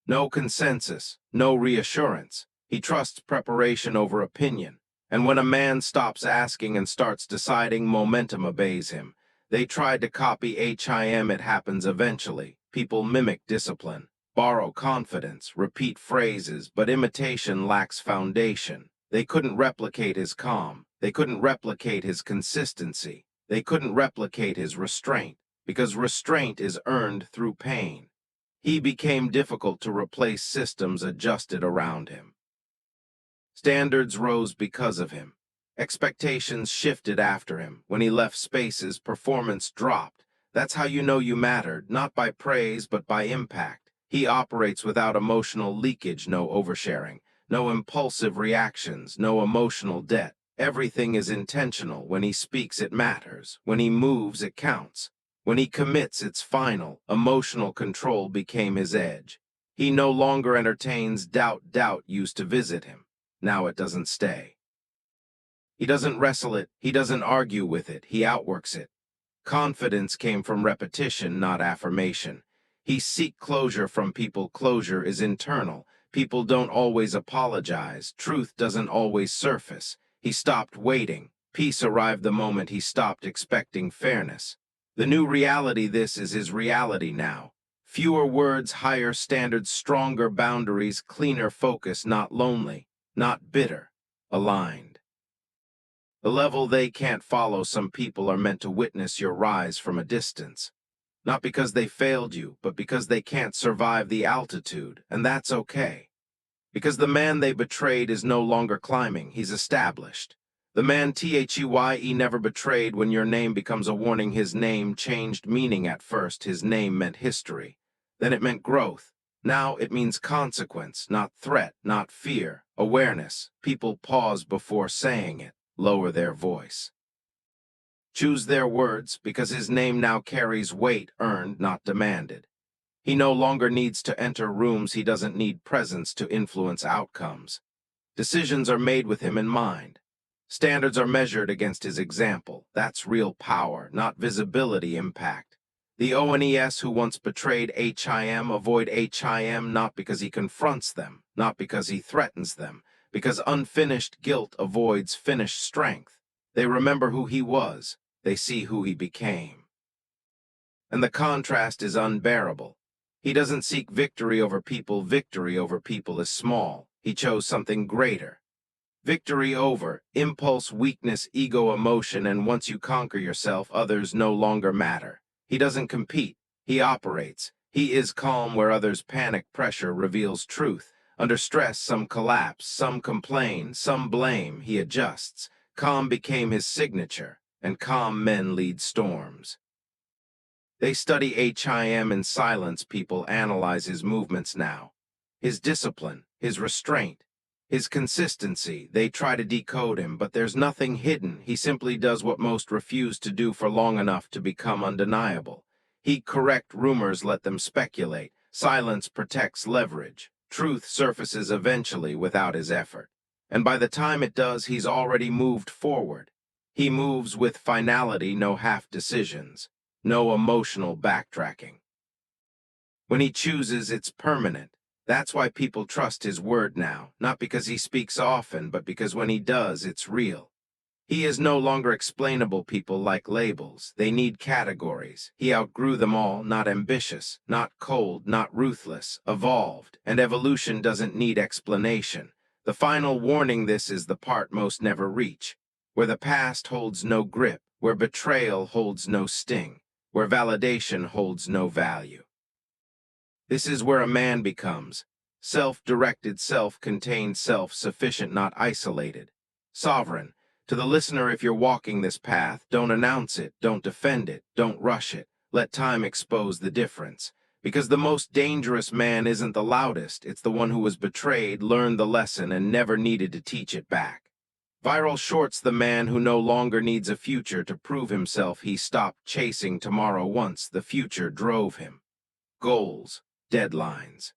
No consensus. No reassurance. He trusts preparation over opinion. And when a man stops asking and starts deciding, momentum obeys him. They tried to copy him. It happens eventually. People mimic discipline, borrow confidence, repeat phrases, but imitation lacks foundation. They couldn't replicate his calm. They couldn't replicate his consistency. They couldn't replicate his restraint, because restraint is earned through pain. He became difficult to replace. Systems adjusted around him. Standards rose because of him. Expectations shifted after him. When he left spaces, performance dropped. That's how you know you mattered, not by praise, but by impact. He operates without emotional leakage, no oversharing, no impulsive reactions, no emotional debt. Everything is intentional. When he speaks, it matters. When he moves, it counts. When he commits, it's final. Emotional control became his edge. He no longer entertains doubt. Doubt used to visit him. Now it doesn't stay. He doesn't wrestle it. He doesn't argue with it. He outworks it. Confidence came from repetition, not affirmation. He seeks closure from people. Closure is internal. People don't always apologize. Truth doesn't always surface. He stopped waiting. Peace arrived the moment he stopped expecting fairness. The new reality. This is his reality now. Fewer words, higher standards, stronger boundaries, cleaner focus, not lonely. Not bitter, aligned. The level they can't follow. Some people are meant to witness your rise from a distance. Not because they failed you, but because they can't survive the altitude, and that's okay. Because the man they betrayed is no longer climbing, he's established. The man THEYE never betrayed. When your name becomes a warning, his name changed meaning. At first, his name meant history. Then it meant growth. Now it means consequence, not threat, not fear, awareness. People pause before saying it, lower their voice. Choose their words, because his name now carries weight, earned, not demanded. He no longer needs to enter rooms. He doesn't need presence to influence outcomes. Decisions are made with him in mind. Standards are measured against his example. That's real power, not visibility. Impact. The ONES who once betrayed HIM avoid HIM not because he confronts them, not because he threatens them, because unfinished guilt avoids finished strength. They remember who he was. They see who he became. And the contrast is unbearable. He doesn't seek victory over people. Victory over people is small. He chose something greater. Victory over impulse, weakness, ego, emotion, and once you conquer yourself, others no longer matter. He doesn't compete. He operates. He is calm where others panic. Pressure reveals truth. Under stress, some collapse, some complain, some blame. He adjusts. Calm became his signature, and calm men lead storms. They study HIM in silence. People analyze his movements now. His discipline, his restraint, his consistency. They try to decode him, but there's nothing hidden. He simply does what most refuse to do for long enough to become undeniable. He corrects rumors, let them speculate. Silence protects leverage. Truth surfaces eventually without his effort. And by the time it does, he's already moved forward. He moves with finality, no half decisions, no emotional backtracking. When he chooses, it's permanent. That's why people trust his word now, not because he speaks often, but because when he does, it's real. He is no longer explainable. People like labels. They need categories. He outgrew them all, not ambitious, not cold, not ruthless, evolved. And evolution doesn't need explanation. The final warning. This is the part most never reach. Where the past holds no grip, where betrayal holds no sting, where validation holds no value. This is where a man becomes self-directed, self-contained, self-sufficient, not isolated. Sovereign. To the listener, if you're walking this path, don't announce it, don't defend it, don't rush it. Let time expose the difference. Because the most dangerous man isn't the loudest, it's the one who was betrayed, learned the lesson, and never needed to teach it back. Viral shorts the man who no longer needs a future to prove himself. He stopped chasing tomorrow once the future drove him. Goals, deadlines,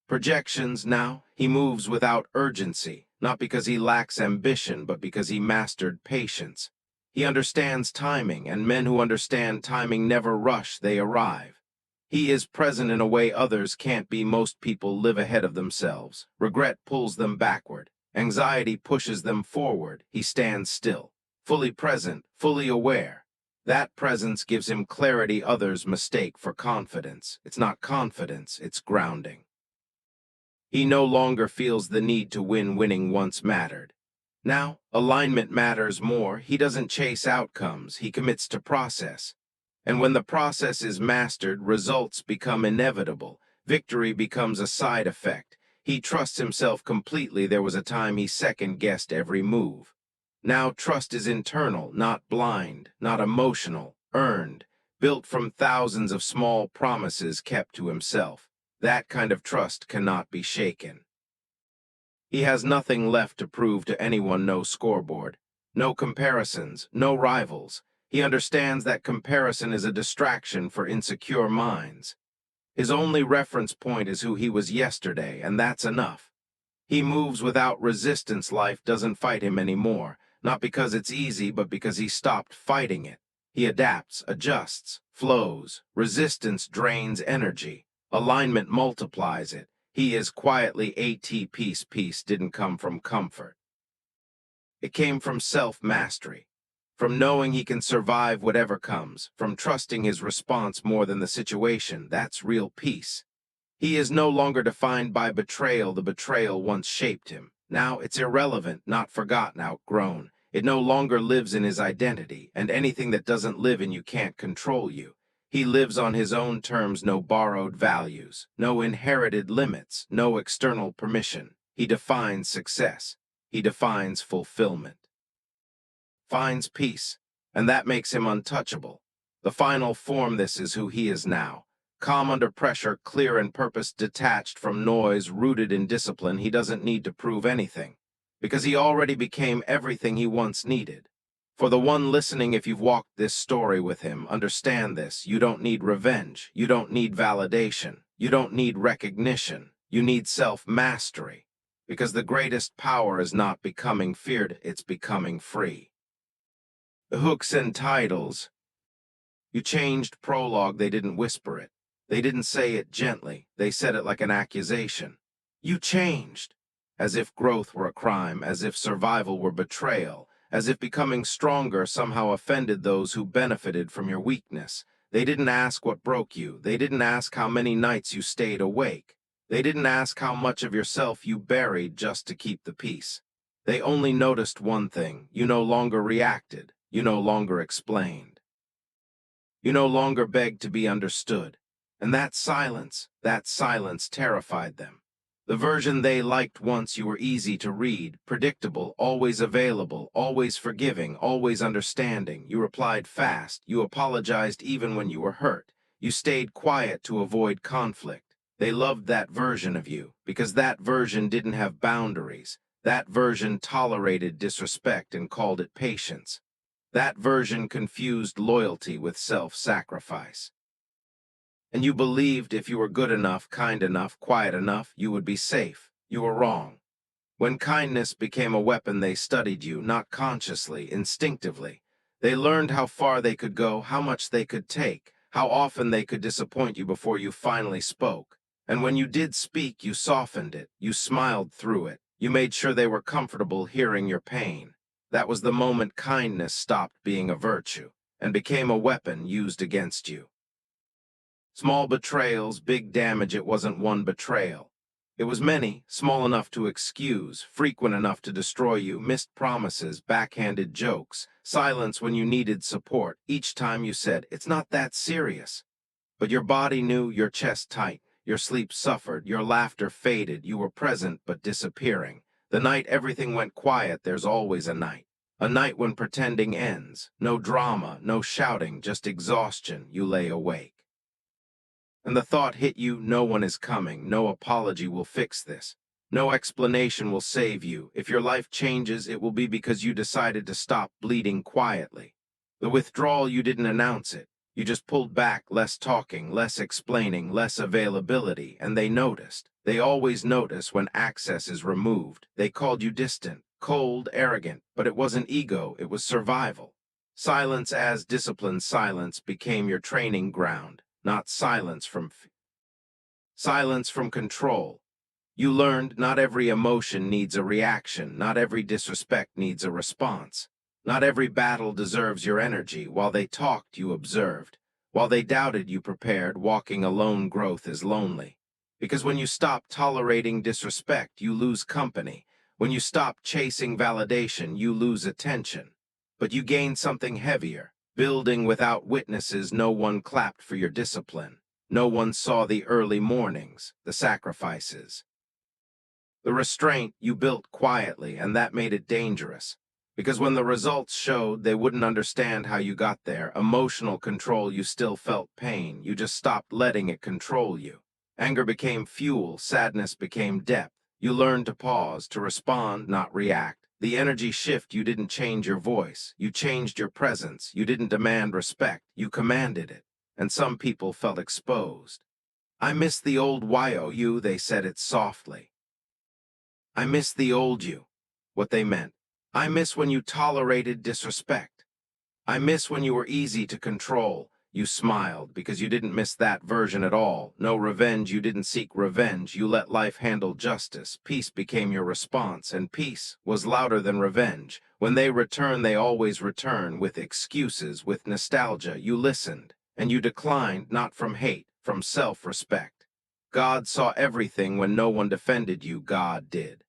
projections. Now he moves without urgency, not because he lacks ambition, but because he mastered patience. He understands timing, and men who understand timing never rush, they arrive. He is present in a way others can't be. Most people live ahead of themselves. Regret pulls them backward. Anxiety pushes them forward. He stands still, fully present, fully aware. That presence gives him clarity others mistake for confidence. It's not confidence, it's grounding. He no longer feels the need to win. Winning once mattered. Now, alignment matters more. He doesn't chase outcomes, he commits to process. And when the process is mastered, results become inevitable. Victory becomes a side effect. He trusts himself completely. There was a time he second-guessed every move. Now trust is internal, not blind, not emotional, earned, built from thousands of small promises kept to himself. That kind of trust cannot be shaken. He has nothing left to prove to anyone. No scoreboard, no comparisons, no rivals. He understands that comparison is a distraction for insecure minds. His only reference point is who he was yesterday, and that's enough. He moves without resistance. Life doesn't fight him anymore, not because it's easy, but because he stopped fighting it. He adapts, adjusts, flows. Resistance drains energy. Alignment multiplies it. He is quietly at peace. Peace didn't come from comfort. It came from self-mastery, from knowing he can survive whatever comes, from trusting his response more than the situation. That's real peace. He is no longer defined by betrayal. The betrayal once shaped him. Now it's irrelevant, not forgotten, outgrown. It no longer lives in his identity, and anything that doesn't live in you can't control you. He lives on his own terms. No borrowed values, no inherited limits, no external permission. He defines success. He defines fulfillment. Finds peace, and that makes him untouchable. The final form. This is who he is now. Calm under pressure, clear in purpose, detached from noise, rooted in discipline. He doesn't need to prove anything, because he already became everything he once needed. For the one listening, if you've walked this story with him, understand this. You don't need revenge. You don't need validation. You don't need recognition. You need self-mastery. Because the greatest power is not becoming feared, it's becoming free. The hooks and titles. You changed prologue. They didn't whisper it. They didn't say it gently. They said it like an accusation. You changed. As if growth were a crime, as if survival were betrayal, as if becoming stronger somehow offended those who benefited from your weakness. They didn't ask what broke you. They didn't ask how many nights you stayed awake. They didn't ask how much of yourself you buried just to keep the peace. They only noticed one thing. You no longer reacted. You no longer explained. You no longer begged to be understood. And that silence terrified them. The version they liked once. You were easy to read, predictable, always available, always forgiving, always understanding. You replied fast. You apologized even when you were hurt. You stayed quiet to avoid conflict. They loved that version of you because that version didn't have boundaries. That version tolerated disrespect and called it patience. That version confused loyalty with self-sacrifice. And you believed if you were good enough, kind enough, quiet enough, you would be safe. You were wrong. When kindness became a weapon, they studied you, not consciously, instinctively. They learned how far they could go, how much they could take, how often they could disappoint you before you finally spoke. And when you did speak, you softened it, you smiled through it, you made sure they were comfortable hearing your pain. That was the moment kindness stopped being a virtue and became a weapon used against you. Small betrayals, big damage. It wasn't one betrayal. It was many, small enough to excuse, frequent enough to destroy you. Missed promises, backhanded jokes, silence when you needed support. Each time you said, "It's not that serious." But your body knew, your chest tight, your sleep suffered, your laughter faded. You were present but disappearing. The night everything went quiet. There's always a night. A night when pretending ends. No drama, no shouting, just exhaustion. You lay awake. And the thought hit you, no one is coming, no apology will fix this. No explanation will save you. If your life changes, it will be because you decided to stop bleeding quietly. The withdrawal, you didn't announce it. You just pulled back, less talking, less explaining, less availability, and they noticed. They always notice when access is removed. They called you distant, cold, arrogant, but it wasn't ego, it was survival. Silence as discipline, silence became your training ground, not silence from control. You learned not every emotion needs a reaction, not every disrespect needs a response. Not every battle deserves your energy. While they talked, you observed. While they doubted, you prepared. Walking alone growth is lonely. Because when you stop tolerating disrespect, you lose company. When you stop chasing validation, you lose attention. But you gain something heavier. Building without witnesses, no one clapped for your discipline. No one saw the early mornings, the sacrifices. The restraint you built quietly, and that made it dangerous. Because when the results showed, they wouldn't understand how you got there. Emotional control, you still felt pain. You just stopped letting it control you. Anger became fuel. Sadness became depth. You learned to pause, to respond, not react. The energy shift, you didn't change your voice. You changed your presence. You didn't demand respect. You commanded it. And some people felt exposed. I miss the old you, they said it softly. I miss the old you, what they meant. I miss when you tolerated disrespect. I miss when you were easy to control. You smiled because you didn't miss that version at all. No revenge, you didn't seek revenge. You let life handle justice. Peace became your response, and peace was louder than revenge. When they return, they always return with excuses, with nostalgia. You listened, and you declined, not from hate, from self-respect. God saw everything when no one defended you. God did.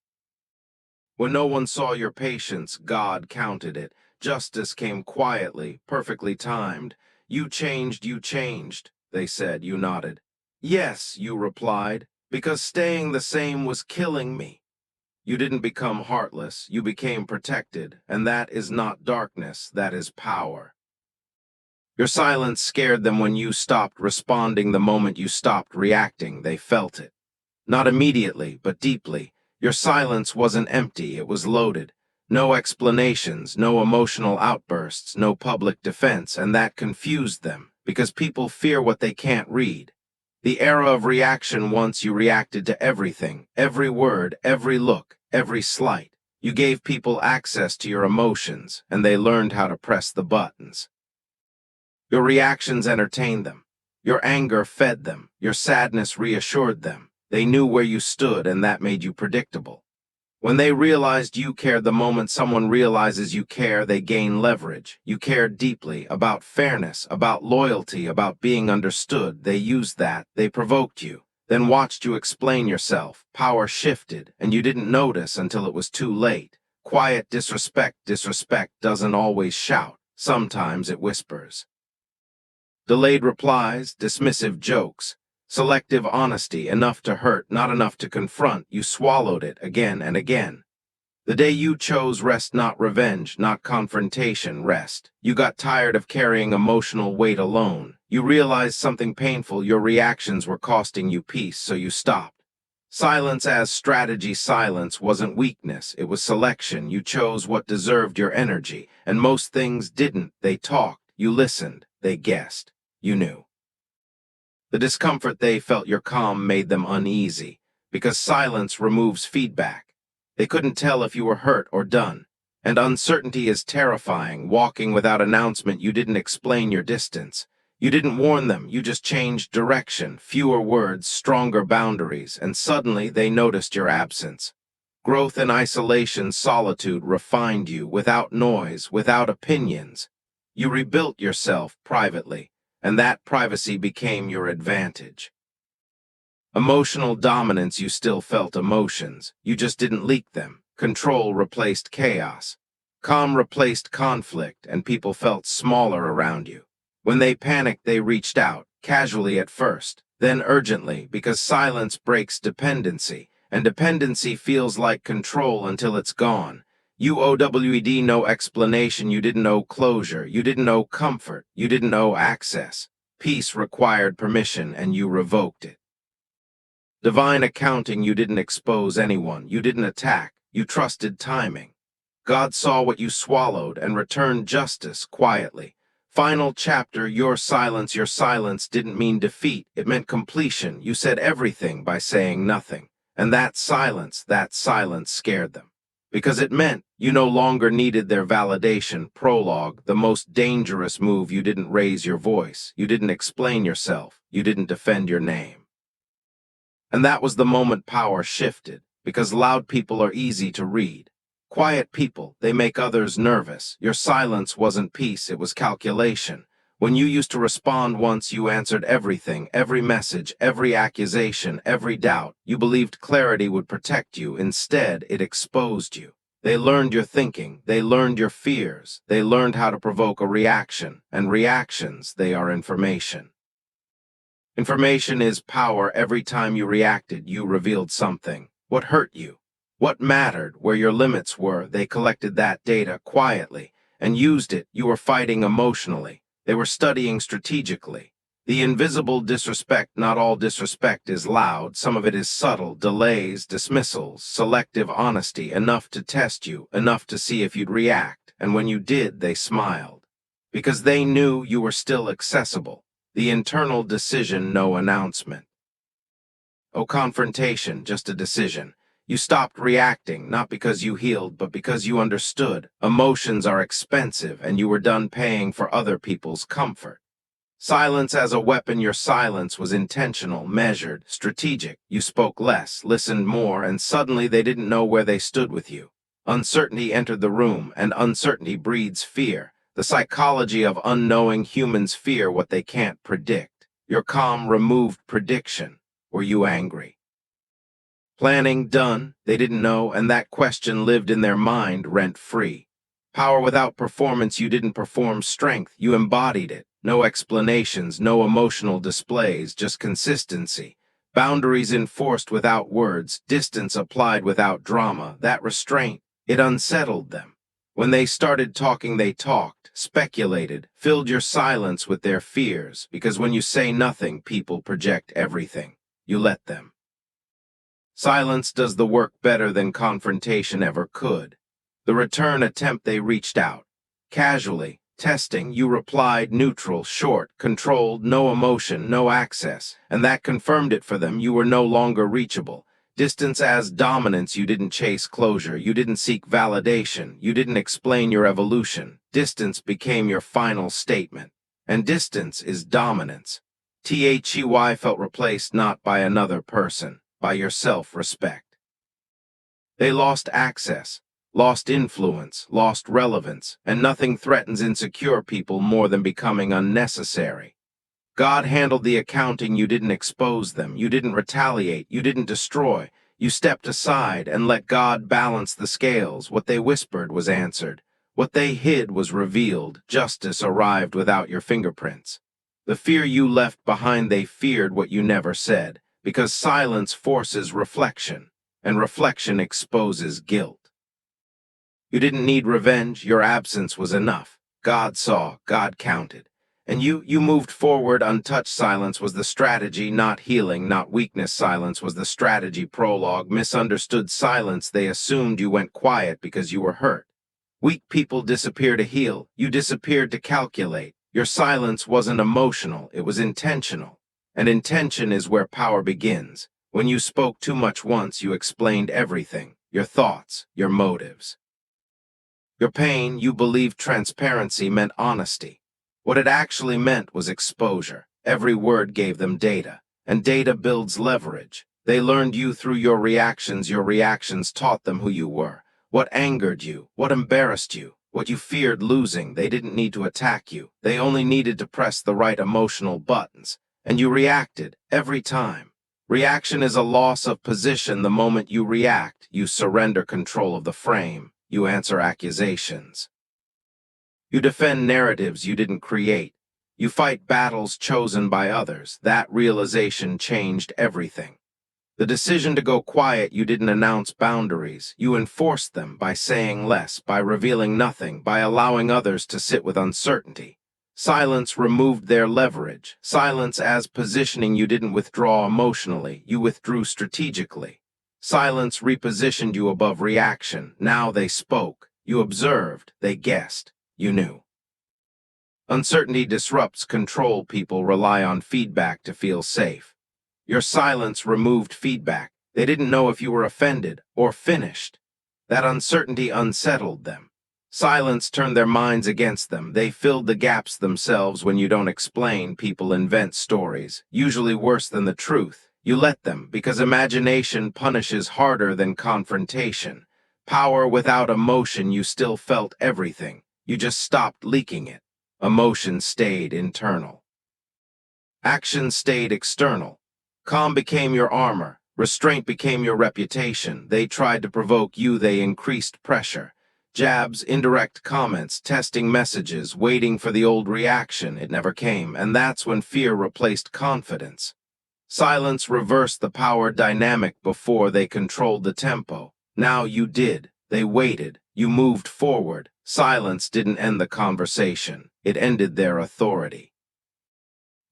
When no one saw your patience, God counted it. Justice came quietly, perfectly timed. You changed, they said. You nodded. Yes, you replied, because staying the same was killing me. You didn't become heartless, you became protected, and that is not darkness, that is power. Your silence scared them when you stopped responding. The moment you stopped reacting, they felt it. Not immediately, but deeply. Your silence wasn't empty, it was loaded. No explanations, no emotional outbursts, no public defense, and that confused them, because people fear what they can't read. The era of reaction, once you reacted to everything, every word, every look, every slight. You gave people access to your emotions, and they learned how to press the buttons. Your reactions entertained them. Your anger fed them. Your sadness reassured them. They knew where you stood, and that made you predictable. When they realized you cared, the moment someone realizes you care, they gain leverage. You cared deeply about fairness, about loyalty, about being understood. They used that. They provoked you, then watched you explain yourself. Power shifted, and you didn't notice until it was too late. Quiet disrespect doesn't always shout. Sometimes it whispers. Delayed replies, dismissive jokes, selective honesty, enough to hurt, not enough to confront. You swallowed it again and again. The day you chose rest, not revenge, not confrontation, rest. You got tired of carrying emotional weight alone. You realized something painful, your reactions were costing you peace, so you stopped. Silence as strategy, silence wasn't weakness, it was selection. You chose what deserved your energy, and most things didn't. They talked, you listened, they guessed, you knew. The discomfort they felt, your calm, made them uneasy, because silence removes feedback. They couldn't tell if you were hurt or done. And uncertainty is terrifying. Walking without announcement, you didn't explain your distance. You didn't warn them, you just changed direction, fewer words, stronger boundaries, and suddenly they noticed your absence. Growth in isolation, solitude refined you, without noise, without opinions. You rebuilt yourself privately, and that privacy became your advantage. Emotional dominance, you still felt emotions, you just didn't leak them. Control replaced chaos. Calm replaced conflict, and people felt smaller around you. When they panicked, they reached out, casually at first, then urgently, because silence breaks dependency, and dependency feels like control until it's gone. You OWED, no explanation, you didn't owe closure, you didn't owe comfort, you didn't owe access. Peace required permission, and you revoked it. Divine accounting, you didn't expose anyone, you didn't attack, you trusted timing. God saw what you swallowed and returned justice quietly. Final chapter, your silence. Your silence didn't mean defeat, it meant completion. You said everything by saying nothing. And that silence scared them. Because it meant you no longer needed their validation. Prologue, the most dangerous move. You didn't raise your voice, you didn't explain yourself, you didn't defend your name. And that was the moment power shifted, because loud people are easy to read. Quiet people, they make others nervous. Your silence wasn't peace, it was calculation. When you used to respond once, you answered everything, every message, every accusation, every doubt. You believed clarity would protect you. Instead, it exposed you. They learned your thinking, they learned your fears, they learned how to provoke a reaction, and reactions, they are information. Information is power. Every time you reacted, you revealed something. What hurt you? What mattered? Where your limits were? They collected that data quietly and used it. You were fighting emotionally. They were studying strategically. The invisible disrespect. Not all disrespect is loud. Some of it is subtle. Delays, dismissals, selective honesty, enough to test you, enough to see if you'd react. And when you did, they smiled. Because they knew you were still accessible. The internal decision, no announcement. Oh, confrontation, just a decision. You stopped reacting, not because you healed, but because you understood. Emotions are expensive, and you were done paying for other people's comfort. Silence as a weapon. Your silence was intentional, measured, strategic. You spoke less, listened more, and suddenly they didn't know where they stood with you. Uncertainty entered the room, and uncertainty breeds fear. The psychology of unknowing. Humans fear what they can't predict. Your calm removed prediction. Were you angry? Planning done, they didn't know, and that question lived in their mind rent-free. Power without performance. You didn't perform strength, you embodied it. No explanations, no emotional displays, just consistency. Boundaries enforced without words, distance applied without drama. That restraint, it unsettled them. When they started talking, they talked, speculated, filled your silence with their fears, because when you say nothing, people project everything. You let them. Silence does the work better than confrontation ever could. The return attempt, they reached out. Casually, testing, you replied neutral, short, controlled, no emotion, no access, and that confirmed it for them. You were no longer reachable. Distance as dominance. You didn't chase closure, you didn't seek validation, you didn't explain your evolution. Distance became your final statement. And distance is dominance. THEY felt replaced not by another person, by your self-respect. They lost access, lost influence, lost relevance, and nothing threatens insecure people more than becoming unnecessary. God handled the accounting. You didn't expose them, you didn't retaliate, you didn't destroy. You stepped aside and let God balance the scales. What they whispered was answered. What they hid was revealed. Justice arrived without your fingerprints. The fear you left behind, they feared what you never said, because silence forces reflection, and reflection exposes guilt. You didn't need revenge, your absence was enough. God saw, God counted. And you moved forward untouched. Silence was the strategy, not healing, not weakness. Silence was the strategy. Prologue, misunderstood silence. They assumed you went quiet because you were hurt. Weak people disappear to heal, you disappeared to calculate. Your silence wasn't emotional, it was intentional. And intention is where power begins. When you spoke too much once, you explained everything. Your thoughts, your motives. Your pain. You believed transparency meant honesty. What it actually meant was exposure. Every word gave them data, and data builds leverage. They learned you through your reactions taught them who you were. What angered you, what embarrassed you, what you feared losing. They didn't need to attack you, they only needed to press the right emotional buttons. And you reacted, every time. Reaction is a loss of position. The moment you react, you surrender control of the frame. You answer accusations. You defend narratives you didn't create. You fight battles chosen by others. That realization changed everything. The decision to go quiet. You didn't announce boundaries. You enforced them by saying less, by revealing nothing, by allowing others to sit with uncertainty. Silence removed their leverage. Silence as positioning, you didn't withdraw emotionally, you withdrew strategically. Silence repositioned you above reaction. Now they spoke. You observed. They guessed. You knew. Uncertainty disrupts control. People rely on feedback to feel safe. Your silence removed feedback. They didn't know if you were offended or finished. That uncertainty unsettled them. Silence turned their minds against them. They filled the gaps themselves. When you don't explain, people invent stories, usually worse than the truth. You let them, because imagination punishes harder than confrontation. Power without emotion, you still felt everything. You just stopped leaking it. Emotion stayed internal. Action stayed external. Calm became your armor. Restraint became your reputation. They tried to provoke you. They increased pressure. Jabs, indirect comments, testing messages, waiting for the old reaction. It never came, and that's when fear replaced confidence. Silence reversed the power dynamic. Before, they controlled the tempo. Now you did. They waited. You moved forward. Silence didn't end the conversation. It ended their authority.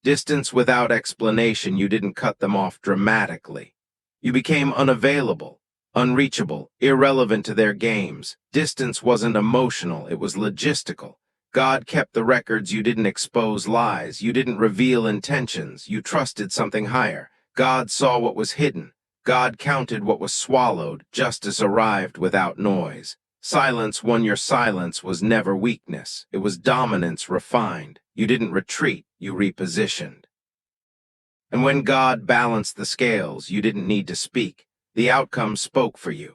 Distance without explanation. You didn't cut them off dramatically. You became unavailable, unreachable, irrelevant to their games. Distance wasn't emotional, it was logistical. God kept the records. You didn't expose lies. You didn't reveal intentions. You trusted something higher. God saw what was hidden. God counted what was swallowed. Justice arrived without noise. Silence won. Your silence was never weakness. It was dominance refined. You didn't retreat, you repositioned. And when God balanced the scales, you didn't need to speak. The outcome spoke for you.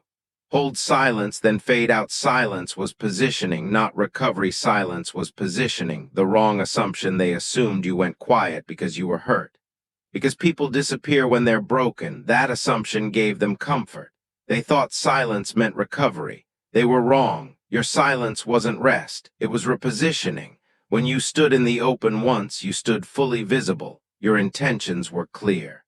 Hold silence, then fade out. Silence was positioning, not recovery. Silence was positioning. The wrong assumption. They assumed you went quiet because you were hurt. Because people disappear when they're broken. That assumption gave them comfort. They thought silence meant recovery. They were wrong. Your silence wasn't rest. It was repositioning. When you stood in the open once, you stood fully visible. Your intentions were clear.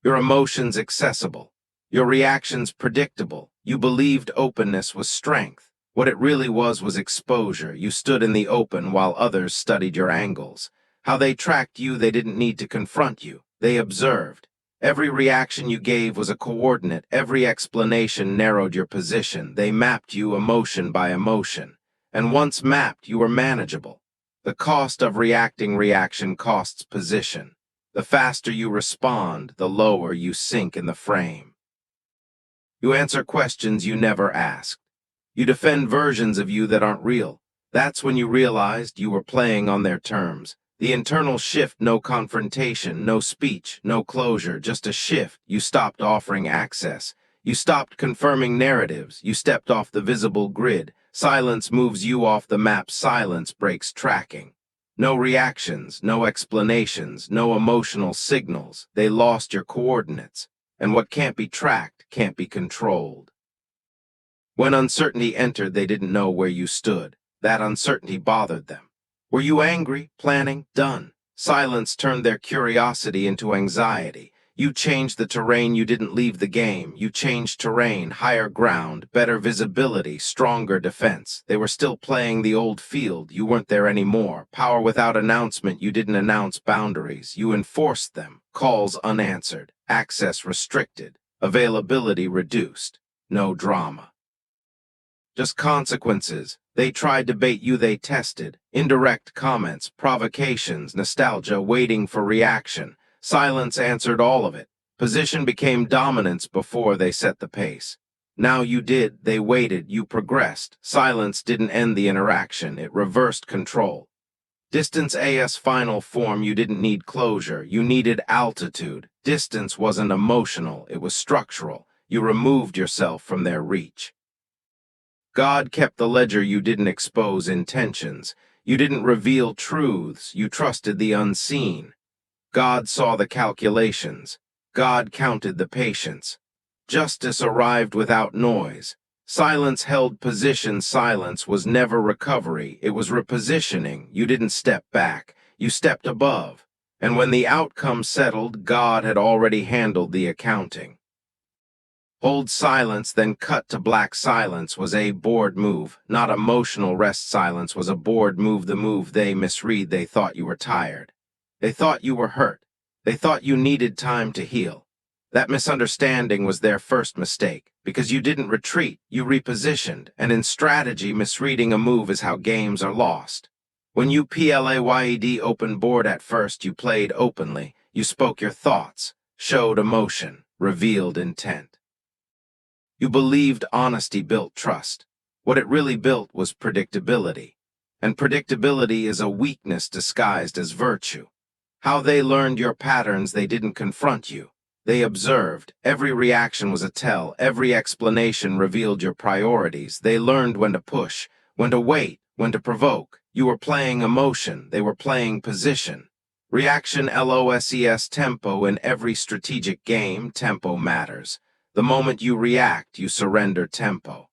Your emotions accessible. Your reactions predictable. You believed openness was strength. What it really was exposure. You stood in the open while others studied your angles. How they tracked you. They didn't need to confront you. They observed. Every reaction you gave was a coordinate. Every explanation narrowed your position. They mapped you emotion by emotion. And once mapped, you were manageable. The cost of reaction costs position. The faster you respond, the lower you sink in the frame. You answer questions you never asked. You defend versions of you that aren't real. That's when you realized you were playing on their terms. The internal shift, no confrontation, no speech, no closure, just a shift. You stopped offering access. You stopped confirming narratives. You stepped off the visible grid. Silence moves you off the map. Silence breaks tracking. No reactions, no explanations, no emotional signals. They lost your coordinates. And what can't be tracked can't be controlled. When uncertainty entered, they didn't know where you stood. That uncertainty bothered them. Were you angry, planning, done? Silence turned their curiosity into anxiety. You changed the terrain. You didn't leave the game. You changed terrain, higher ground, better visibility, stronger defense. They were still playing the old field. You weren't there anymore. Power without announcement. You didn't announce boundaries. You enforced them. Calls unanswered. Access restricted. Availability reduced. No drama. Just consequences. They tried to bait you. They tested. Indirect comments, provocations, nostalgia, waiting for reaction. Silence answered all of it. Position became dominance before they set the pace. Now you did. They waited. You progressed. Silence didn't end the interaction. It reversed control. Distance as final form. You didn't need closure. You needed altitude. Distance wasn't emotional. It was structural. You removed yourself from their reach. God kept the ledger. You didn't expose intentions. You didn't reveal truths. You trusted the unseen. God saw the calculations. God counted the patience. Justice arrived without noise. Silence held position. Silence was never recovery. It was repositioning. You didn't step back. You stepped above. And when the outcome settled, God had already handled the accounting. Hold silence, then cut to black silence was a bored move. Not emotional rest silence was a bored move. The move they misread. They thought you were tired. They thought you were hurt. They thought you needed time to heal. That misunderstanding was their first mistake, because you didn't retreat, you repositioned, and in strategy, misreading a move is how games are lost. When you played open board at first, you played openly, you spoke your thoughts, showed emotion, revealed intent. You believed honesty built trust. What it really built was predictability. And predictability is a weakness disguised as virtue. How they learned your patterns, they didn't confront you. They observed. Every reaction was a tell. Every explanation revealed your priorities. They learned when to push, when to wait, when to provoke. You were playing emotion. They were playing position. Reaction LOSES tempo. In every strategic game, tempo matters. The moment you react, you surrender tempo.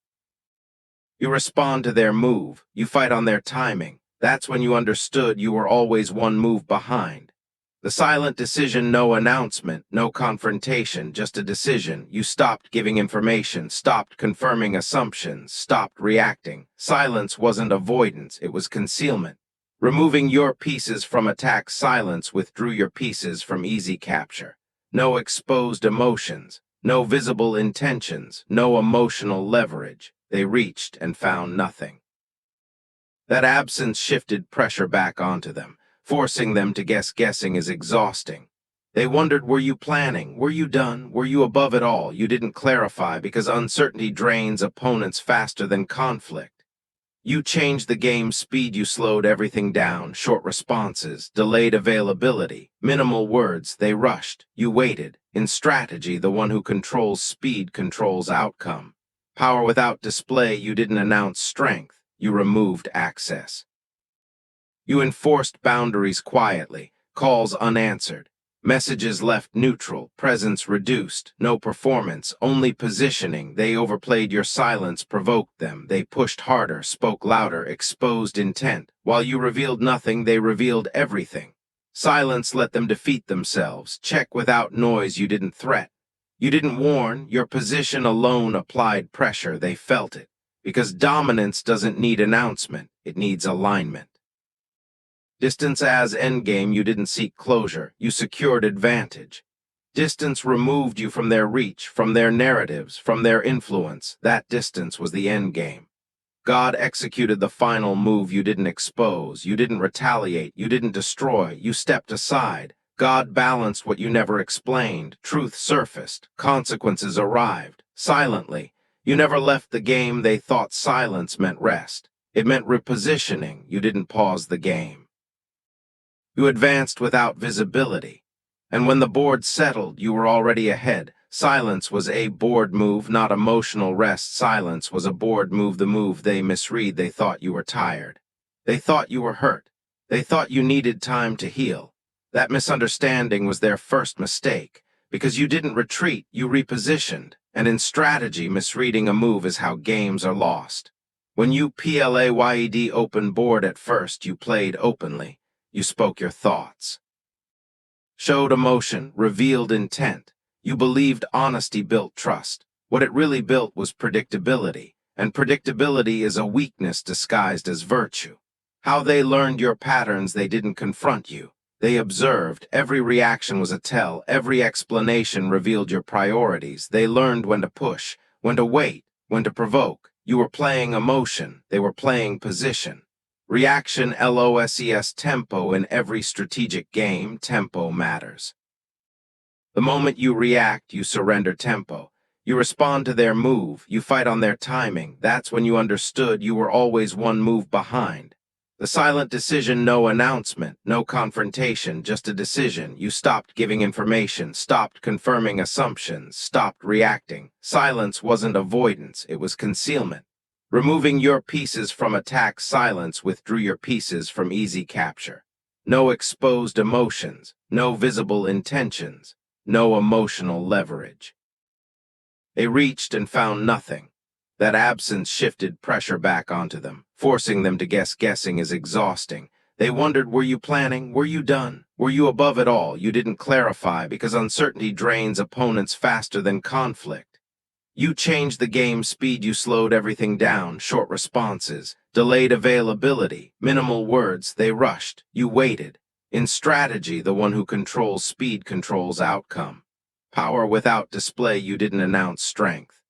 You respond to their move. You fight on their timing. That's when you understood you were always one move behind. The silent decision, no announcement, no confrontation, just a decision. You stopped giving information, stopped confirming assumptions, stopped reacting. Silence wasn't avoidance, it was concealment. Removing your pieces from attack, silence withdrew your pieces from easy capture. No exposed emotions. No visible intentions, no emotional leverage. They reached and found nothing. That absence shifted pressure back onto them, forcing them to guess. Guessing is exhausting. They wondered, were you planning? Were you done? Were you above it all? You didn't clarify because uncertainty drains opponents faster than conflict. You changed the game's speed, you slowed everything down, short responses, delayed availability, minimal words, they rushed, you waited. In strategy, the one who controls speed controls outcome. Power without display, you didn't announce strength, you removed access. You enforced boundaries quietly, calls unanswered. Messages left neutral, presence reduced, no performance, only positioning. They overplayed your silence, provoked them. They pushed harder, spoke louder, exposed intent. While you revealed nothing, they revealed everything. Silence let them defeat themselves. Check without noise, you didn't threat. You didn't warn, your position alone applied pressure. They felt it. Because dominance doesn't need announcement, it needs alignment. Distance as endgame, you didn't seek closure, you secured advantage. Distance removed you from their reach, from their narratives, from their influence. That distance was the endgame. God executed the final move. You didn't expose, you didn't retaliate, you didn't destroy, you stepped aside. God balanced what you never explained. Truth surfaced, consequences arrived, silently. You never left the game. They thought silence meant rest. It meant repositioning. You didn't pause the game. You advanced without visibility, and when the board settled, you were already ahead. Silence was a board move, not emotional rest. Silence was a board move, the move they misread. They thought you were tired. They thought you were hurt. They thought you needed time to heal. That misunderstanding was their first mistake, because you didn't retreat, you repositioned, and in strategy, misreading a move is how games are lost. When you played open board at first, you played openly. You spoke your thoughts, showed emotion, revealed intent. You believed honesty built trust. What it really built was predictability, and predictability is a weakness disguised as virtue. How they learned your patterns, they didn't confront you. They observed. Every reaction was a tell. Every explanation revealed your priorities. They learned when to push, when to wait, when to provoke. You were playing emotion. They were playing position. Reaction LOSES tempo. In every strategic game, tempo matters. The moment you react, you surrender tempo. You respond to their move, you fight on their timing. That's when you understood you were always one move behind. The silent decision, no announcement, no confrontation, just a decision. You stopped giving information, stopped confirming assumptions, stopped reacting. Silence wasn't avoidance, it was concealment. Removing your pieces from attack, silence withdrew your pieces from easy capture. No exposed emotions, no visible intentions, no emotional leverage. They reached and found nothing. That absence shifted pressure back onto them, forcing them to guess. Guessing is exhausting. They wondered, were you planning? Were you done? Were you above it all? You didn't clarify because uncertainty drains opponents faster than conflict. You changed the game speed, you slowed everything down, short responses, delayed availability, minimal words, they rushed, you waited. In strategy, the one who controls speed controls outcome. Power without display, you didn't announce strength.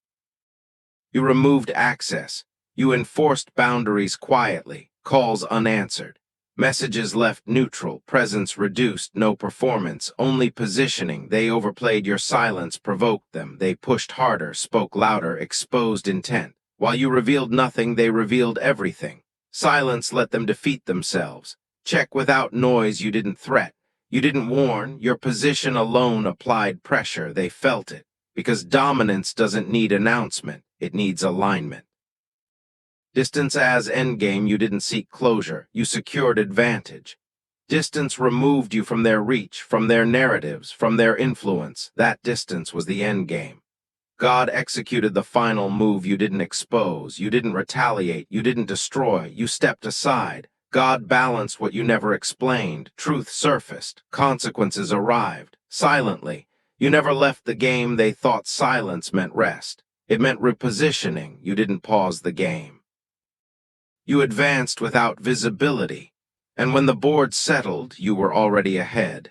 You removed access. You enforced boundaries quietly, calls unanswered. Messages left neutral, presence reduced, no performance, only positioning. They overplayed your silence, provoked them. They pushed harder, spoke louder, exposed intent. While you revealed nothing, they revealed everything. Silence let them defeat themselves. Check without noise, you didn't threat. You didn't warn. Your position alone applied pressure. They felt it. Because dominance doesn't need announcement, it needs alignment. Distance as endgame, you didn't seek closure, you secured advantage. Distance removed you from their reach, from their narratives, from their influence. That distance was the endgame. God executed the final move. You didn't expose, you didn't retaliate, you didn't destroy, you stepped aside. God balanced what you never explained. Truth surfaced, consequences arrived, silently. You never left the game. They thought silence meant rest. It meant repositioning. You didn't pause the game. You advanced without visibility, and when the board settled, you were already ahead.